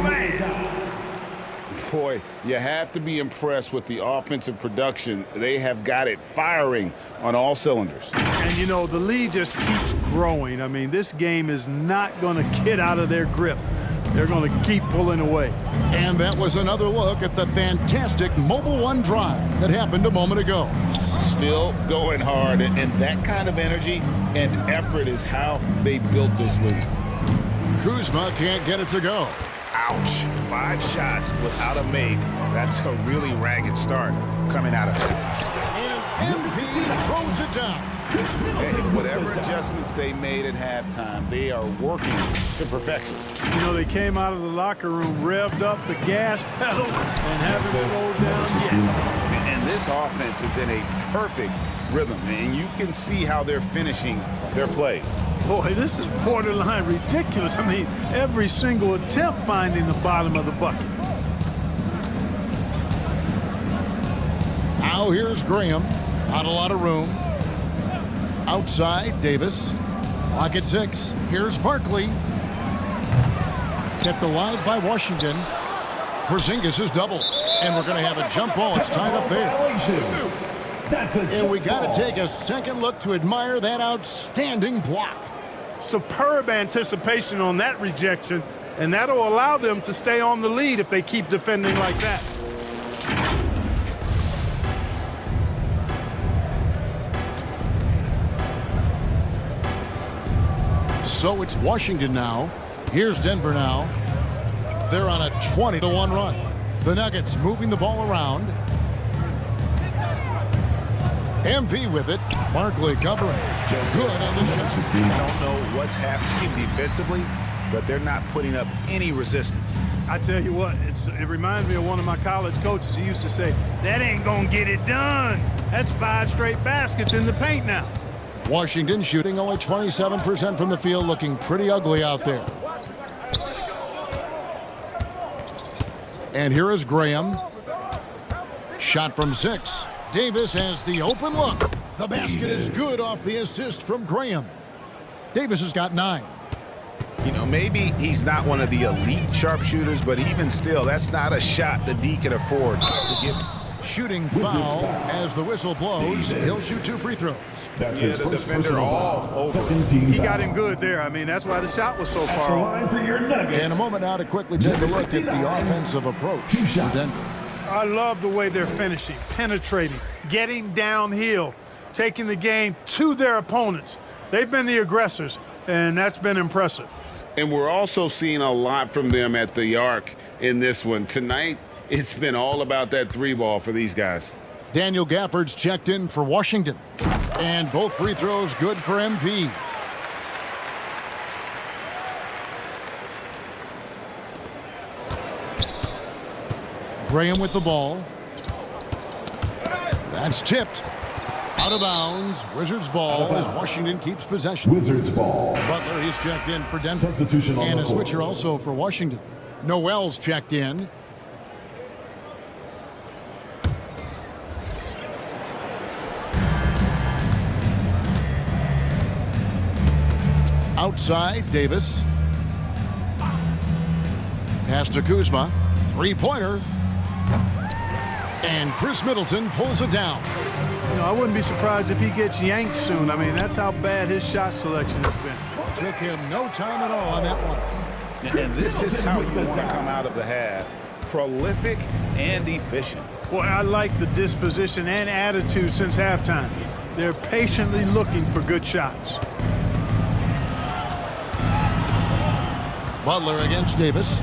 [SPEAKER 3] man.
[SPEAKER 2] Boy, you have to be impressed with the offensive production. They have got it firing on all cylinders.
[SPEAKER 3] And, you know, the lead just keeps growing. I mean, this game is not going to get out of their grip. They're going to keep pulling away.
[SPEAKER 1] And that was another look at the fantastic Mobile One drive that happened a moment ago.
[SPEAKER 2] Still going hard, and that kind of energy and effort is how they built this lead.
[SPEAKER 1] Kuzma can't get it to go.
[SPEAKER 2] Ouch. 5 shots without a make. That's a really ragged start coming out of it.
[SPEAKER 1] And MP throws it down.
[SPEAKER 2] Hey, whatever adjustments they made at halftime, they are working to perfection.
[SPEAKER 3] You know, they came out of the locker room, revved up the gas pedal, and haven't slowed down yet.
[SPEAKER 2] And this offense is in a perfect rhythm, and you can see how they're finishing their plays.
[SPEAKER 3] Boy, this is borderline ridiculous. I mean, every single attempt finding the bottom of the bucket.
[SPEAKER 1] Now here's Graham. Not a lot of room. Outside, Davis. Clock at 6. Here's Barkley. Kept alive by Washington. Porzingis is double. And we're going to have a jump ball. It's tied up there. And we got to take a second look to admire that outstanding block.
[SPEAKER 3] Superb anticipation on that rejection, and that'll allow them to stay on the lead if they keep defending like that.
[SPEAKER 1] So it's Washington now. Here's Denver now. They're on a 20-1 run. The Nuggets moving the ball around. MP with it. Barkley covering. Good on the shot.
[SPEAKER 5] I don't know what's happening defensively, but they're not putting up any resistance.
[SPEAKER 3] I tell you what, it reminds me of one of my college coaches. He used to say, that ain't gonna get it done. That's 5 straight baskets in the paint now.
[SPEAKER 1] Washington shooting only 27% from the field, looking pretty ugly out there. And here is Graham. Shot from 6. Davis has the open look. The basket is good off the assist from Graham. Davis has got 9.
[SPEAKER 5] You know, maybe he's not one of the elite sharpshooters, but even still, that's not a shot the D can afford to give.
[SPEAKER 1] Shooting foul as the whistle blows. He'll shoot 2 free throws.
[SPEAKER 5] Yeah, the defender all over.
[SPEAKER 3] He got him good there. I mean, that's why the shot was so far off.
[SPEAKER 1] And a moment now to quickly take a look at the offensive approach for Denver.
[SPEAKER 3] I love the way they're finishing, penetrating, getting downhill, taking the game to their opponents. They've been the aggressors, and that's been impressive.
[SPEAKER 2] And we're also seeing a lot from them at the arc in this one. Tonight, it's been all about that 3-ball for these guys.
[SPEAKER 1] Daniel Gafford's checked in for Washington. And both free throws good for MP. Graham with the ball. That's tipped. Out of bounds. Wizards ball as Washington keeps possession.
[SPEAKER 6] Wizards ball.
[SPEAKER 1] Butler, he's checked in for Denver.
[SPEAKER 6] Substitution on
[SPEAKER 1] And
[SPEAKER 6] the
[SPEAKER 1] a switcher
[SPEAKER 6] court.
[SPEAKER 1] also for Washington. Noel's checked in. Outside, Davis. Pass to Kuzma. 3-pointer. And Chris Middleton pulls it down.
[SPEAKER 3] You know, I wouldn't be surprised if he gets yanked soon. I mean, that's how bad his shot selection has been.
[SPEAKER 1] Took him no time at all on that one.
[SPEAKER 5] And this is how you want to come out of the half. Prolific and efficient.
[SPEAKER 3] Boy, I like the disposition and attitude since halftime. They're patiently looking for good shots.
[SPEAKER 1] Butler against Davis.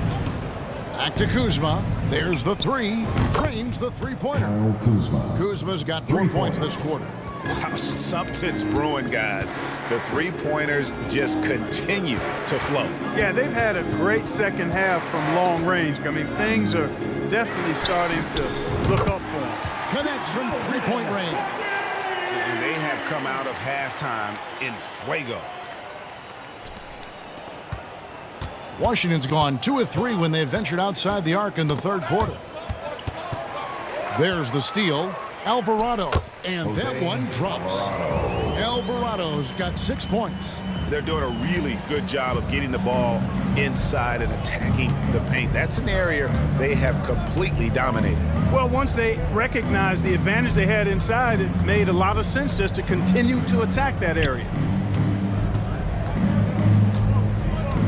[SPEAKER 1] Back to Kuzma. There's the 3. Drains the 3-pointer.
[SPEAKER 6] Kyle Kuzma.
[SPEAKER 1] Kuzma's got 3 points this quarter.
[SPEAKER 5] Wow, something's brewing, guys. The 3-pointers just continue to flow.
[SPEAKER 3] Yeah, they've had a great second half from long range. I mean, things are definitely starting to look up for them.
[SPEAKER 1] Connects from 3-point range.
[SPEAKER 5] And they have come out of halftime in fuego.
[SPEAKER 1] Washington's gone 2 of 3 when they ventured outside the arc in the third quarter. There's the steal. Alvarado. And that one drops. Alvarado's got 6 points.
[SPEAKER 5] They're doing a really good job of getting the ball inside and attacking the paint. That's an area they have completely dominated.
[SPEAKER 3] Well, once they recognized the advantage they had inside, it made a lot of sense just to continue to attack that area.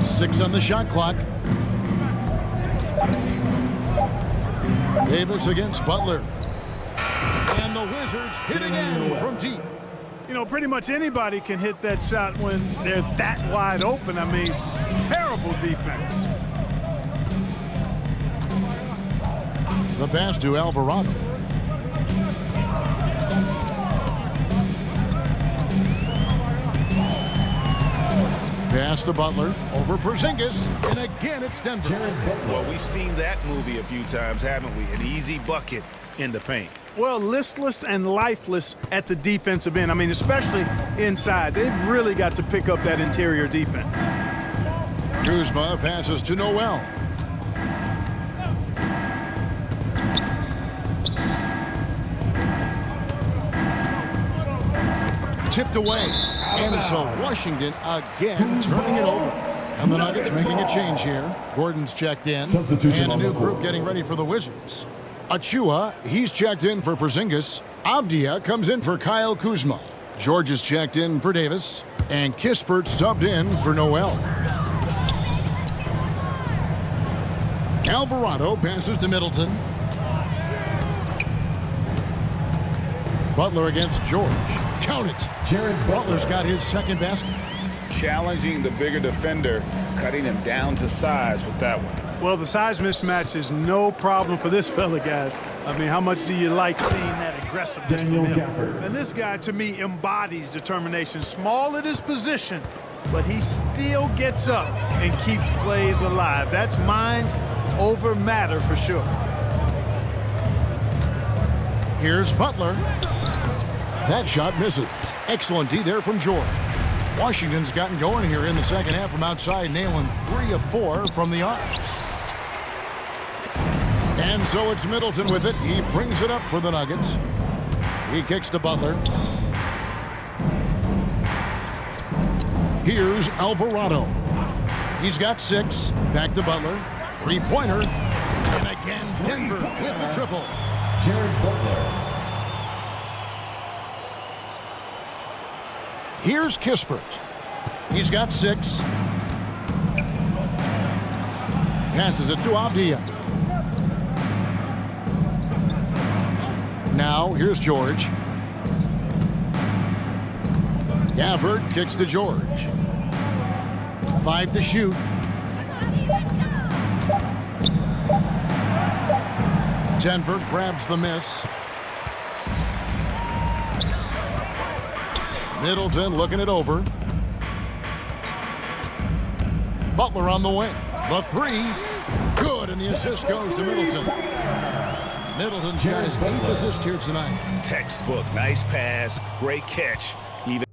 [SPEAKER 1] 6 on the shot clock. Davis against Butler. And the Wizards hit again from deep.
[SPEAKER 3] You know, pretty much anybody can hit that shot when they're that wide open. I mean, terrible defense.
[SPEAKER 1] The pass to Alvarado. Pass to Butler over Porzingis, and again it's Denver.
[SPEAKER 5] Well, we've seen that movie a few times, haven't we? An easy bucket in the paint.
[SPEAKER 3] Well, listless and lifeless at the defensive end. I mean, especially inside. They've really got to pick up that interior defense.
[SPEAKER 1] Kuzma passes to Noel. tipped away. And so Washington again turning it over. And the Nuggets making a change here. Gordon's checked in. And a new group getting ready for the Wizards. Achua, he's checked in for Porzingis. Avdia comes in for Kyle Kuzma. George is checked in for Davis. And Kispert subbed in for Noel. Alvarado passes to Middleton. Butler against George. Count it.
[SPEAKER 6] Jared
[SPEAKER 1] Butler's got his second basket.
[SPEAKER 5] Challenging the bigger defender, cutting him down to size with that one.
[SPEAKER 3] Well, the size mismatch is no problem for this fella, guys. I mean, how much do you like seeing that aggressiveness from him?
[SPEAKER 6] Gafford.
[SPEAKER 3] And this guy, to me, embodies determination. Small at his position, but he still gets up and keeps plays alive. That's mind over matter for sure.
[SPEAKER 1] Here's Butler. That shot misses. Excellent D there from George. Washington's gotten going here in the second half from outside, nailing 3 of 4 from the arc. And so it's Middleton with it. He brings it up for the Nuggets. He kicks to Butler. Here's Alvarado. He's got 6. Back to Butler. Three-pointer. And again, Denver with the triple.
[SPEAKER 6] Jared Butler.
[SPEAKER 1] Here's Kispert. He's got 6. Passes it to Avdia. Now, here's George. Gafford kicks to George. 5 to shoot. Denver grabs the miss. Middleton looking it over. Butler on the wing. The 3. Good, and the assist goes to Middleton. Middleton's got his 8th assist here tonight.
[SPEAKER 5] Textbook, nice pass, great catch. Even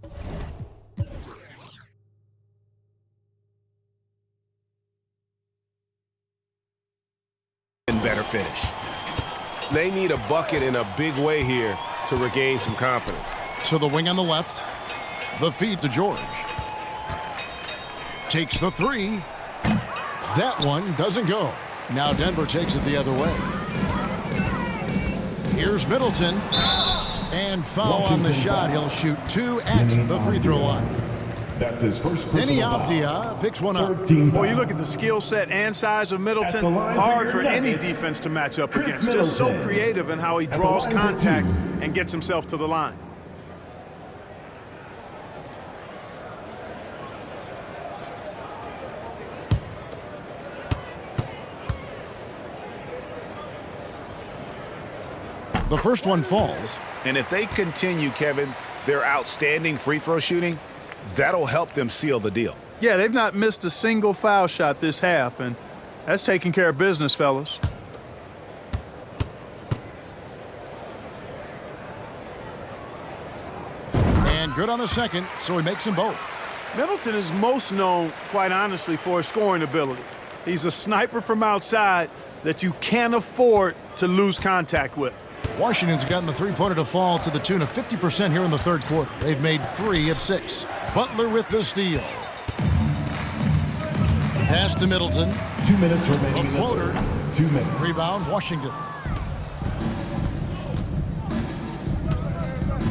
[SPEAKER 5] better finish.
[SPEAKER 2] They need a bucket in a big way here to regain some confidence.
[SPEAKER 1] So the wing on the left. The feed to George. Takes the 3. That one doesn't go. Now Denver takes it the other way. Here's Middleton. And foul on the shot. He'll shoot 2 at the free throw line.
[SPEAKER 6] That's his first
[SPEAKER 1] Denny
[SPEAKER 6] personal foul.
[SPEAKER 1] Avdia picks one up.
[SPEAKER 6] 13
[SPEAKER 3] Boy, you
[SPEAKER 6] fouls.
[SPEAKER 3] look at the skill set and size of
[SPEAKER 6] At
[SPEAKER 3] Middleton.
[SPEAKER 6] the line for
[SPEAKER 3] Hard
[SPEAKER 6] your
[SPEAKER 3] for any
[SPEAKER 6] Nuggets,
[SPEAKER 3] defense to match up
[SPEAKER 6] Chris
[SPEAKER 3] against. Just so
[SPEAKER 6] Middleton.
[SPEAKER 3] creative in how he
[SPEAKER 6] At the
[SPEAKER 3] draws
[SPEAKER 6] line for
[SPEAKER 3] contact
[SPEAKER 6] 2.
[SPEAKER 3] and gets himself to the line.
[SPEAKER 1] The first one falls.
[SPEAKER 5] And if they continue, Kevin, their outstanding free throw shooting, that'll help them seal the deal.
[SPEAKER 3] Yeah, they've not missed a single foul shot this half, and that's taking care of business, fellas.
[SPEAKER 1] And good on the second, so he makes them both.
[SPEAKER 3] Middleton is most known, quite honestly, for his scoring ability. He's a sniper from outside that you can't afford to lose contact with.
[SPEAKER 1] Washington's gotten the three-pointer to fall to the tune of 50% here in the third quarter. They've made 3 of 6. Butler with the steal. Pass to Middleton.
[SPEAKER 6] 2 minutes remaining.
[SPEAKER 1] A
[SPEAKER 6] in the
[SPEAKER 1] floater.
[SPEAKER 6] third. 2 minutes.
[SPEAKER 1] Rebound, Washington.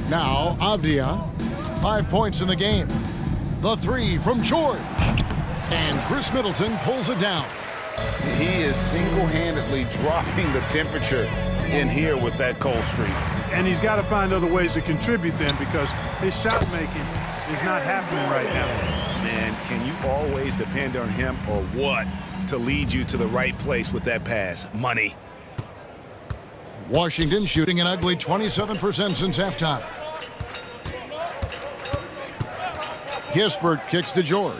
[SPEAKER 1] Now, Avdia. 5 points in the game. The 3 from George. And Chris Middleton pulls it down.
[SPEAKER 5] He is single-handedly dropping the temperature in here with that cold streak.
[SPEAKER 3] And he's got to find other ways to contribute then, because his shot making is not happening right now.
[SPEAKER 5] Man, can you always depend on him or what to lead you to the right place with that pass? Money.
[SPEAKER 1] Washington shooting an ugly 27% since halftime. Kispert kicks to George.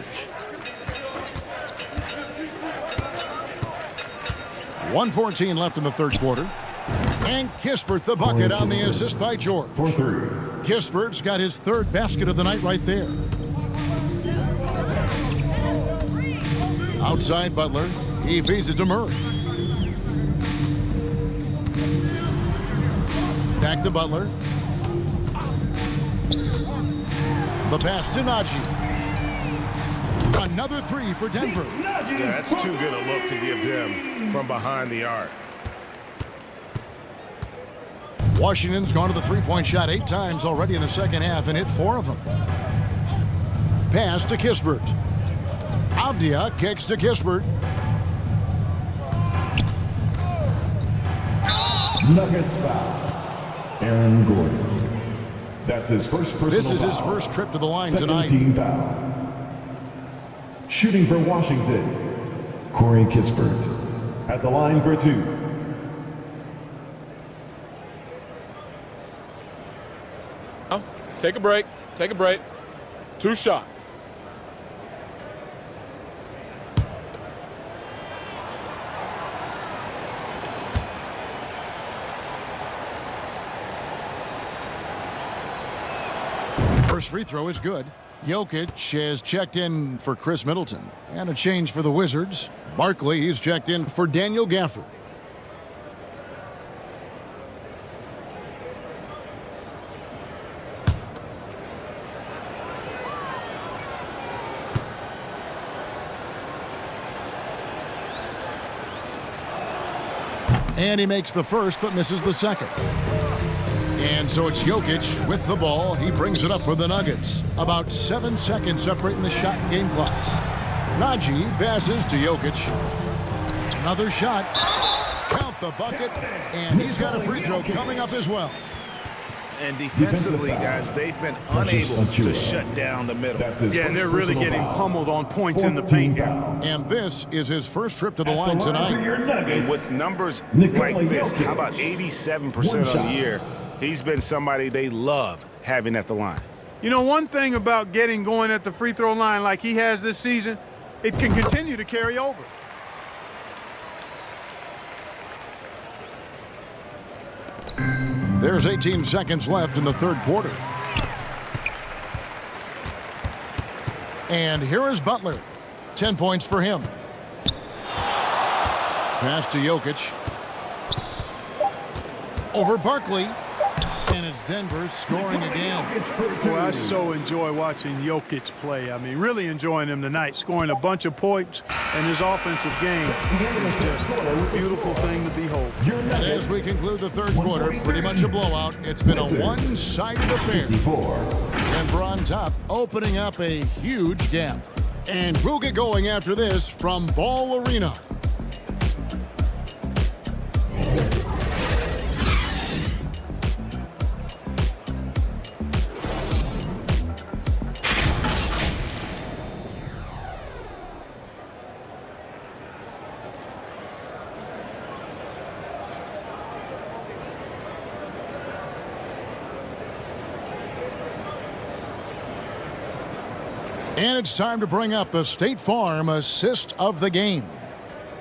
[SPEAKER 1] 1:14 left in the third quarter. And Kispert the bucket on the assist by George.
[SPEAKER 6] For 3.
[SPEAKER 1] Kispert's got his 3rd basket of the night right there. Outside Butler. He feeds it to Murray. Back to Butler. The pass to Najee. Another three for Denver.
[SPEAKER 2] Yeah, that's too good a look to give them from behind the arc.
[SPEAKER 1] Washington's gone to the three-point shot 8 times already in the second half and hit 4 of them. Pass to Kispert. Avdia kicks to Kispert.
[SPEAKER 6] Nuggets foul. Aaron Gordon. That's his first personal
[SPEAKER 1] This is
[SPEAKER 6] foul.
[SPEAKER 1] his first trip to the line
[SPEAKER 6] Second
[SPEAKER 1] tonight.
[SPEAKER 6] team foul. Shooting for Washington, Corey Kispert. At the line for 2.
[SPEAKER 7] Take a break. Take a break. 2 shots.
[SPEAKER 1] First free throw is good. Jokic has checked in for Chris Middleton. And a change for the Wizards. Barkley, he's checked in for Daniel Gafford. And he makes the first, but misses the second. And so it's Jokic with the ball. He brings it up for the Nuggets. About 7 seconds separating the shot and game clocks. Najee passes to Jokic. Another shot. Count the bucket. And he's got a free throw coming up as well.
[SPEAKER 5] And defensively, guys, they've been unable to shut down the middle.
[SPEAKER 3] Yeah, and they're really getting pummeled on points in the paint here.
[SPEAKER 1] And this is his first trip to the line tonight.
[SPEAKER 2] And with numbers like this, how about 87% on the year? He's been somebody they love having at the line.
[SPEAKER 3] You know, one thing about getting going at the free throw line like he has this season, it can continue to carry over.
[SPEAKER 1] There's 18 seconds left in the third quarter. And here is Butler. 10 points for him. Pass to Jokic. Over Barkley. And it's Denver scoring again.
[SPEAKER 3] Boy, I so enjoy watching Jokic play. I mean, really enjoying him tonight, scoring a bunch of points, and his offensive game is just a beautiful thing to behold.
[SPEAKER 1] And as we conclude the third quarter, pretty much a blowout. It's been a one-sided affair. Denver on top, opening up a huge gap. And we'll get going after this from Ball Arena. And it's time to bring up the State Farm assist of the game.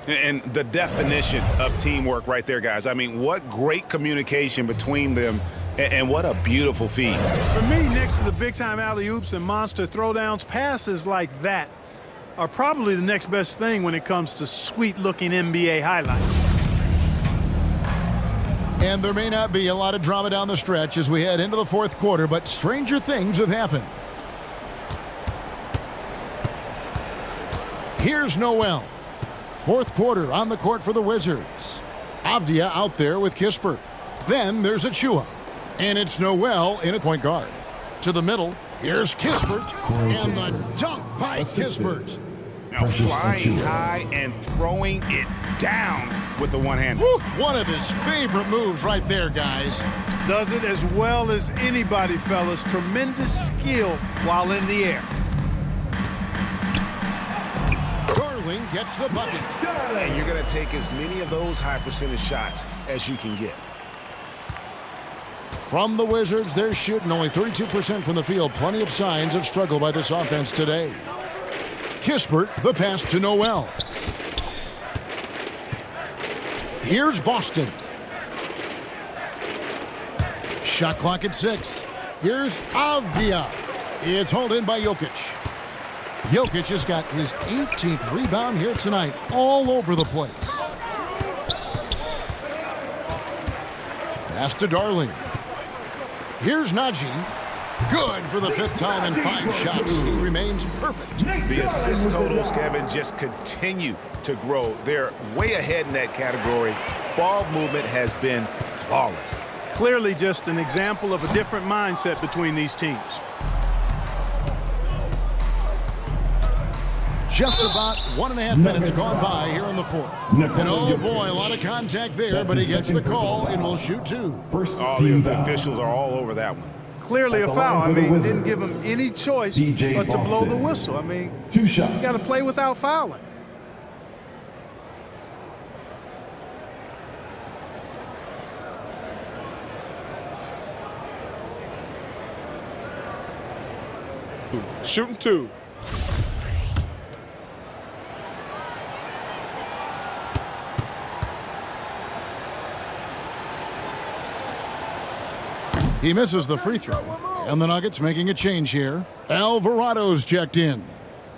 [SPEAKER 2] And the definition of teamwork right there, guys. I mean, what great communication between them, and what a beautiful feed.
[SPEAKER 3] For me, next to the big-time alley-oops and monster throwdowns, passes like that are probably the next best thing when it comes to sweet-looking NBA highlights.
[SPEAKER 1] And there may not be a lot of drama down the stretch as we head into the fourth quarter, but stranger things have happened. Here's Noel. Fourth quarter on the court for the Wizards. Avdia out there with Kispert. Then there's Achua. And it's Noel in a point guard. To the middle, here's Kispert. And the dunk by Kispert.
[SPEAKER 2] Now flying high and throwing it down with the one-hander.
[SPEAKER 1] One of his favorite moves right there, guys.
[SPEAKER 3] Does it as well as anybody, fellas. Tremendous skill while in the air.
[SPEAKER 1] Gets the bucket.
[SPEAKER 2] And you're going to take as many of those high percentage shots as you can get.
[SPEAKER 1] From the Wizards, they're shooting only 32% from the field. Plenty of signs of struggle by this offense today. Kispert, the pass to Noel. Here's Boston. Shot clock at 6. Here's Avdia. It's hauled in by Jokic. Jokic has got his 18th rebound here tonight, all over the place. Pass to Darling. Here's Najee. Good for the 5th time in 5 shots. He remains perfect.
[SPEAKER 2] The assist totals, Kevin, just continue to grow. They're way ahead in that category. Ball movement has been flawless.
[SPEAKER 3] Clearly just an example of a different mindset between these teams.
[SPEAKER 1] Just about 1.5 minutes gone by here in the 4th. And oh boy, a lot of contact there, but he gets the call and will shoot 2.
[SPEAKER 2] The officials are all over that one.
[SPEAKER 3] Clearly a foul. I mean, didn't give him any choice but to blow the whistle. I mean,
[SPEAKER 6] 2 shots.
[SPEAKER 3] you got to play without fouling.
[SPEAKER 7] Shooting 2.
[SPEAKER 1] He misses the free throw. And the Nuggets making a change here. Alvarado's checked in.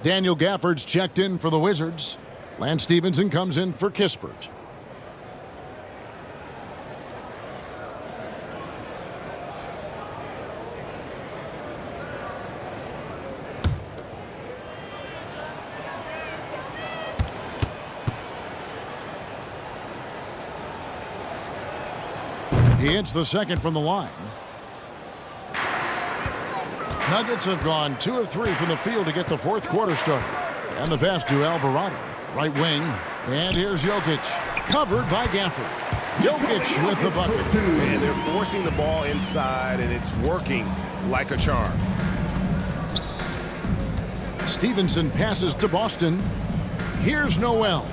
[SPEAKER 1] Daniel Gafford's checked in for the Wizards. Lance Stevenson comes in for Kispert. He hits the second from the line. Nuggets have gone 2 of 3 from the field to get the 4th quarter started. And the pass to Alvarado. Right wing. And here's Jokic. Covered by Gafford. Jokic with the bucket.
[SPEAKER 2] And they're forcing the ball inside, and it's working like a charm.
[SPEAKER 1] Stevenson passes to Boston. Here's Noel.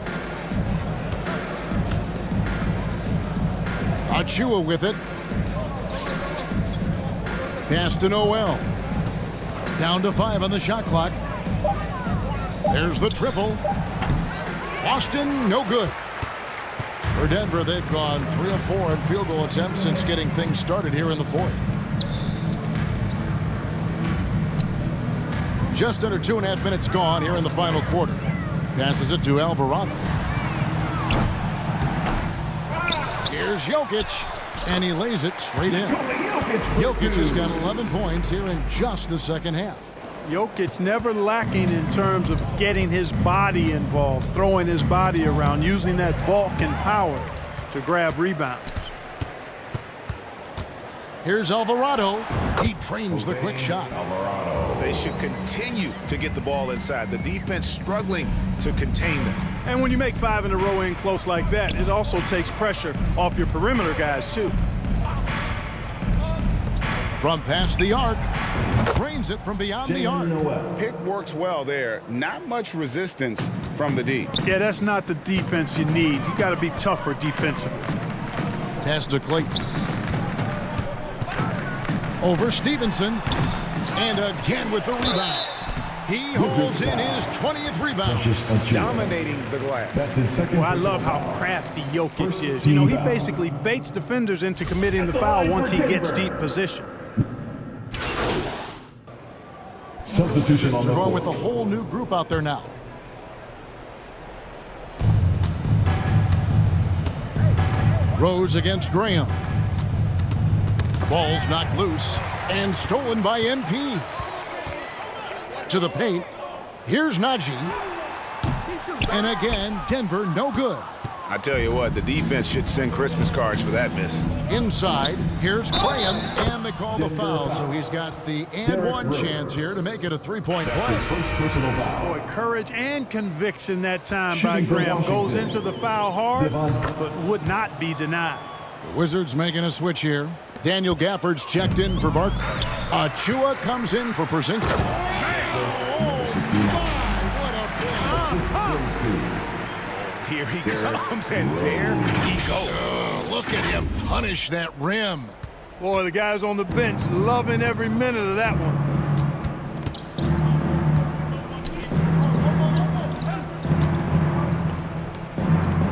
[SPEAKER 1] Achua with it. Pass to Noel. Down to 5 on the shot clock. There's the triple. Boston, no good. For Denver, they've gone 3 of 4 in field goal attempts since getting things started here in the 4th. Just under 2.5 minutes gone here in the final quarter. Passes it to Alvarado. Here's Jokic, and he lays it straight in. Jokic has got 11 points here in just the second half.
[SPEAKER 3] Jokic never lacking in terms of getting his body involved, throwing his body around, using that bulk and power to grab rebounds.
[SPEAKER 1] Here's Alvarado. He trains the quick shot.
[SPEAKER 2] They should continue to get the ball inside. The defense struggling to contain them.
[SPEAKER 3] And when you make 5 in a row in close like that, it also takes pressure off your perimeter guys, too.
[SPEAKER 1] From past the arc, trains it from beyond the arc.
[SPEAKER 5] Pick works well there. Not much resistance from the D.
[SPEAKER 3] Yeah, that's not the defense you need. You got to be tougher defensively.
[SPEAKER 1] Pass to Clayton. Over Stevenson. And again with the rebound. He holds in his 20th rebound.
[SPEAKER 2] Dominating the glass.
[SPEAKER 6] That's his second.
[SPEAKER 3] Well, I love how crafty Jokic is. You know, he basically baits defenders into committing the foul once he gets deep position.
[SPEAKER 6] Substitution on the
[SPEAKER 1] They're going
[SPEAKER 6] floor.
[SPEAKER 1] with a whole new group out there now. Rose against Graham. Ball's knocked loose and stolen by NP. To the paint. Here's Najee. And again, Denver no good.
[SPEAKER 2] I tell you what, the defense should send Christmas cards for that miss.
[SPEAKER 1] Inside, here's Graham, and they call the foul, so he's got the and one chance here to make it a 3-point play.
[SPEAKER 6] His first personal foul.
[SPEAKER 3] Boy, courage and conviction that time by Graham. Goes into the foul hard, but would not be denied.
[SPEAKER 1] The Wizards making a switch here. Daniel Gafford's checked in for Barkley. Achua comes in for Porzingis.
[SPEAKER 2] Here he comes, and there he goes.
[SPEAKER 1] Look at him punish that rim.
[SPEAKER 3] Boy, the guys on the bench loving every minute of that one.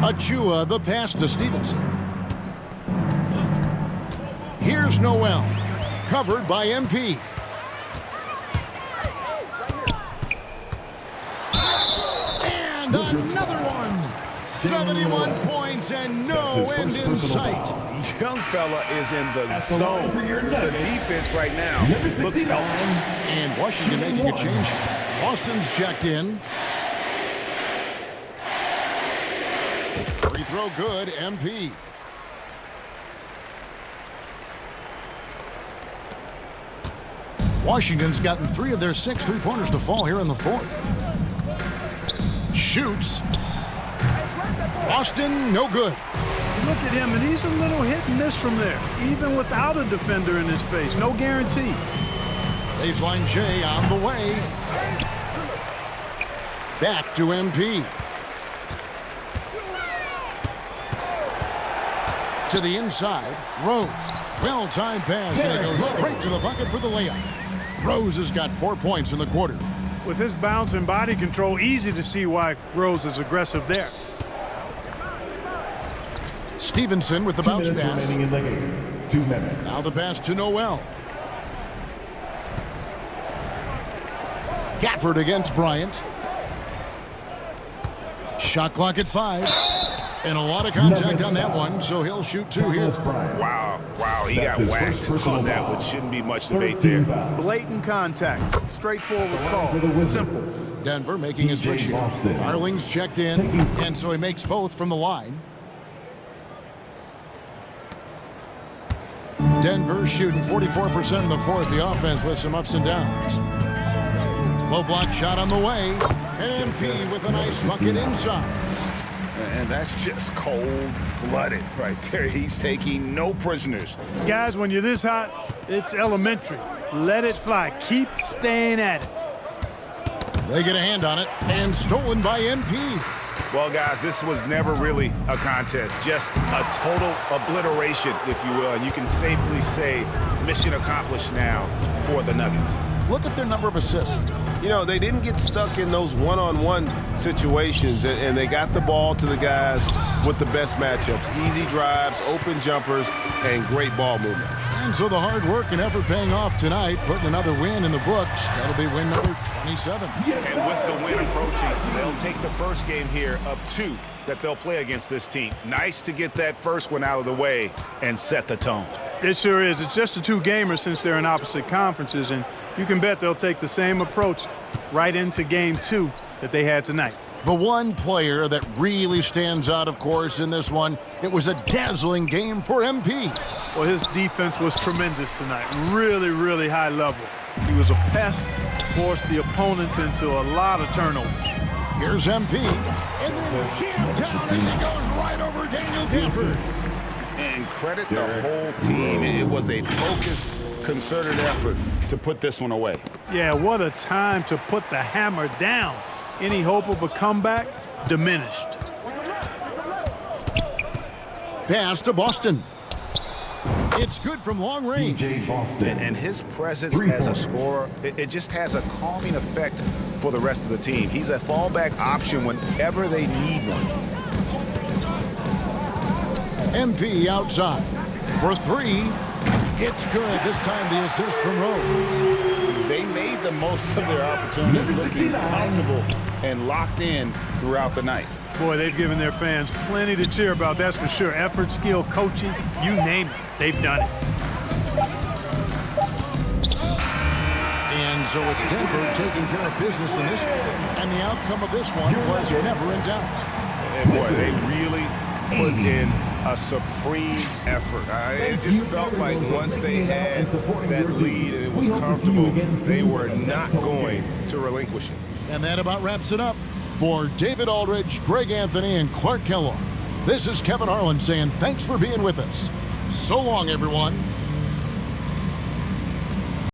[SPEAKER 1] Achua, the pass to Stevenson. Here's Noel, covered by MP. And another one. 71 points and no end in sight.
[SPEAKER 2] young fella is in the zone. The defense right now looks healthy.
[SPEAKER 1] And Washington making a change. Boston's checked in. Free throw good, MP. Washington's gotten 3 of their 6 three-pointers to fall here in the 4th. Shoots. Boston, no good.
[SPEAKER 3] Look at him, and he's a little hit and miss from there, even without a defender in his face. No guarantee.
[SPEAKER 1] Baseline J on the way. Back to MP. To the inside, Rose. Well-timed pass, and it goes straight to the bucket for the layup. Rose has got 4 points in the quarter.
[SPEAKER 3] With his bounce and body control, easy to see why Rose is aggressive there.
[SPEAKER 1] Stevenson with the bounce pass.
[SPEAKER 6] 2 minutes.
[SPEAKER 1] Now the pass to Noel. Gafford against Bryant. Shot clock at 5. And a lot of contact on that one, so he'll shoot 2 here.
[SPEAKER 2] Wow, he got whacked on that one. Shouldn't be much debate there.
[SPEAKER 3] Blatant contact. Straightforward call. Simple.
[SPEAKER 1] Denver making a switch here. Arling's checked in, and so he makes both from the line. Denver shooting 44% in the 4th. The offense with some ups and downs. Low block shot on the way. And MP with a nice bucket inside.
[SPEAKER 2] And that's just cold-blooded right there. He's taking no prisoners.
[SPEAKER 3] Guys, when you're this hot, it's elementary. Let it fly. Keep staying at it.
[SPEAKER 1] They get a hand on it, and stolen by MP.
[SPEAKER 2] Well, guys, this was never really a contest. Just a total obliteration, if you will. And you can safely say mission accomplished now for the Nuggets.
[SPEAKER 1] Look at their number of assists.
[SPEAKER 8] You know, they didn't get stuck in those one-on-one situations, and they got the ball to the guys with the best matchups. Easy drives, open jumpers, and great ball movement.
[SPEAKER 1] And so the hard work and effort paying off tonight, putting another win in the books. That'll be win number 27.
[SPEAKER 2] And with the win approaching, they'll take the first game here of 2 that they'll play against this team. Nice to get that first one out of the way and set the tone.
[SPEAKER 3] It sure is. It's just a 2-gamer since they're in opposite conferences, and you can bet they'll take the same approach right into game 2 that they had tonight.
[SPEAKER 1] The one player that really stands out, of course, in this one, it was a dazzling game for MP.
[SPEAKER 3] Well, his defense was tremendous tonight. Really, really high level. He was a pest, forced the opponents into a lot of turnovers.
[SPEAKER 1] Here's MP, and then jammed down as he goes right over Daniel Gafford.
[SPEAKER 2] And credit the whole team. It was a focused, concerted effort to put this one away.
[SPEAKER 3] Yeah, what a time to put the hammer down. Any hope of a comeback diminished.
[SPEAKER 1] Pass to Boston. It's good from long range.
[SPEAKER 2] And his presence as a scorer, it just has a calming effect for the rest of the team. He's a fallback option whenever they need one.
[SPEAKER 1] MP outside for 3. It's good. This time the assist from Rose.
[SPEAKER 2] They made the most of their opportunities, looking comfortable and locked in throughout the night.
[SPEAKER 3] Boy, they've given their fans plenty to cheer about, that's for sure. Effort, skill, coaching, you name it, they've done it.
[SPEAKER 1] And so it's Denver taking care of business in this one. And the outcome of this one was never in doubt.
[SPEAKER 2] And boy, they really put in a supreme effort. It just felt like once they had that lead and it was comfortable, they were not going to relinquish it.
[SPEAKER 1] And that about wraps it up. For David Aldridge, Greg Anthony, and Clark Kellogg, this is Kevin Harlan saying thanks for being with us. So long, everyone.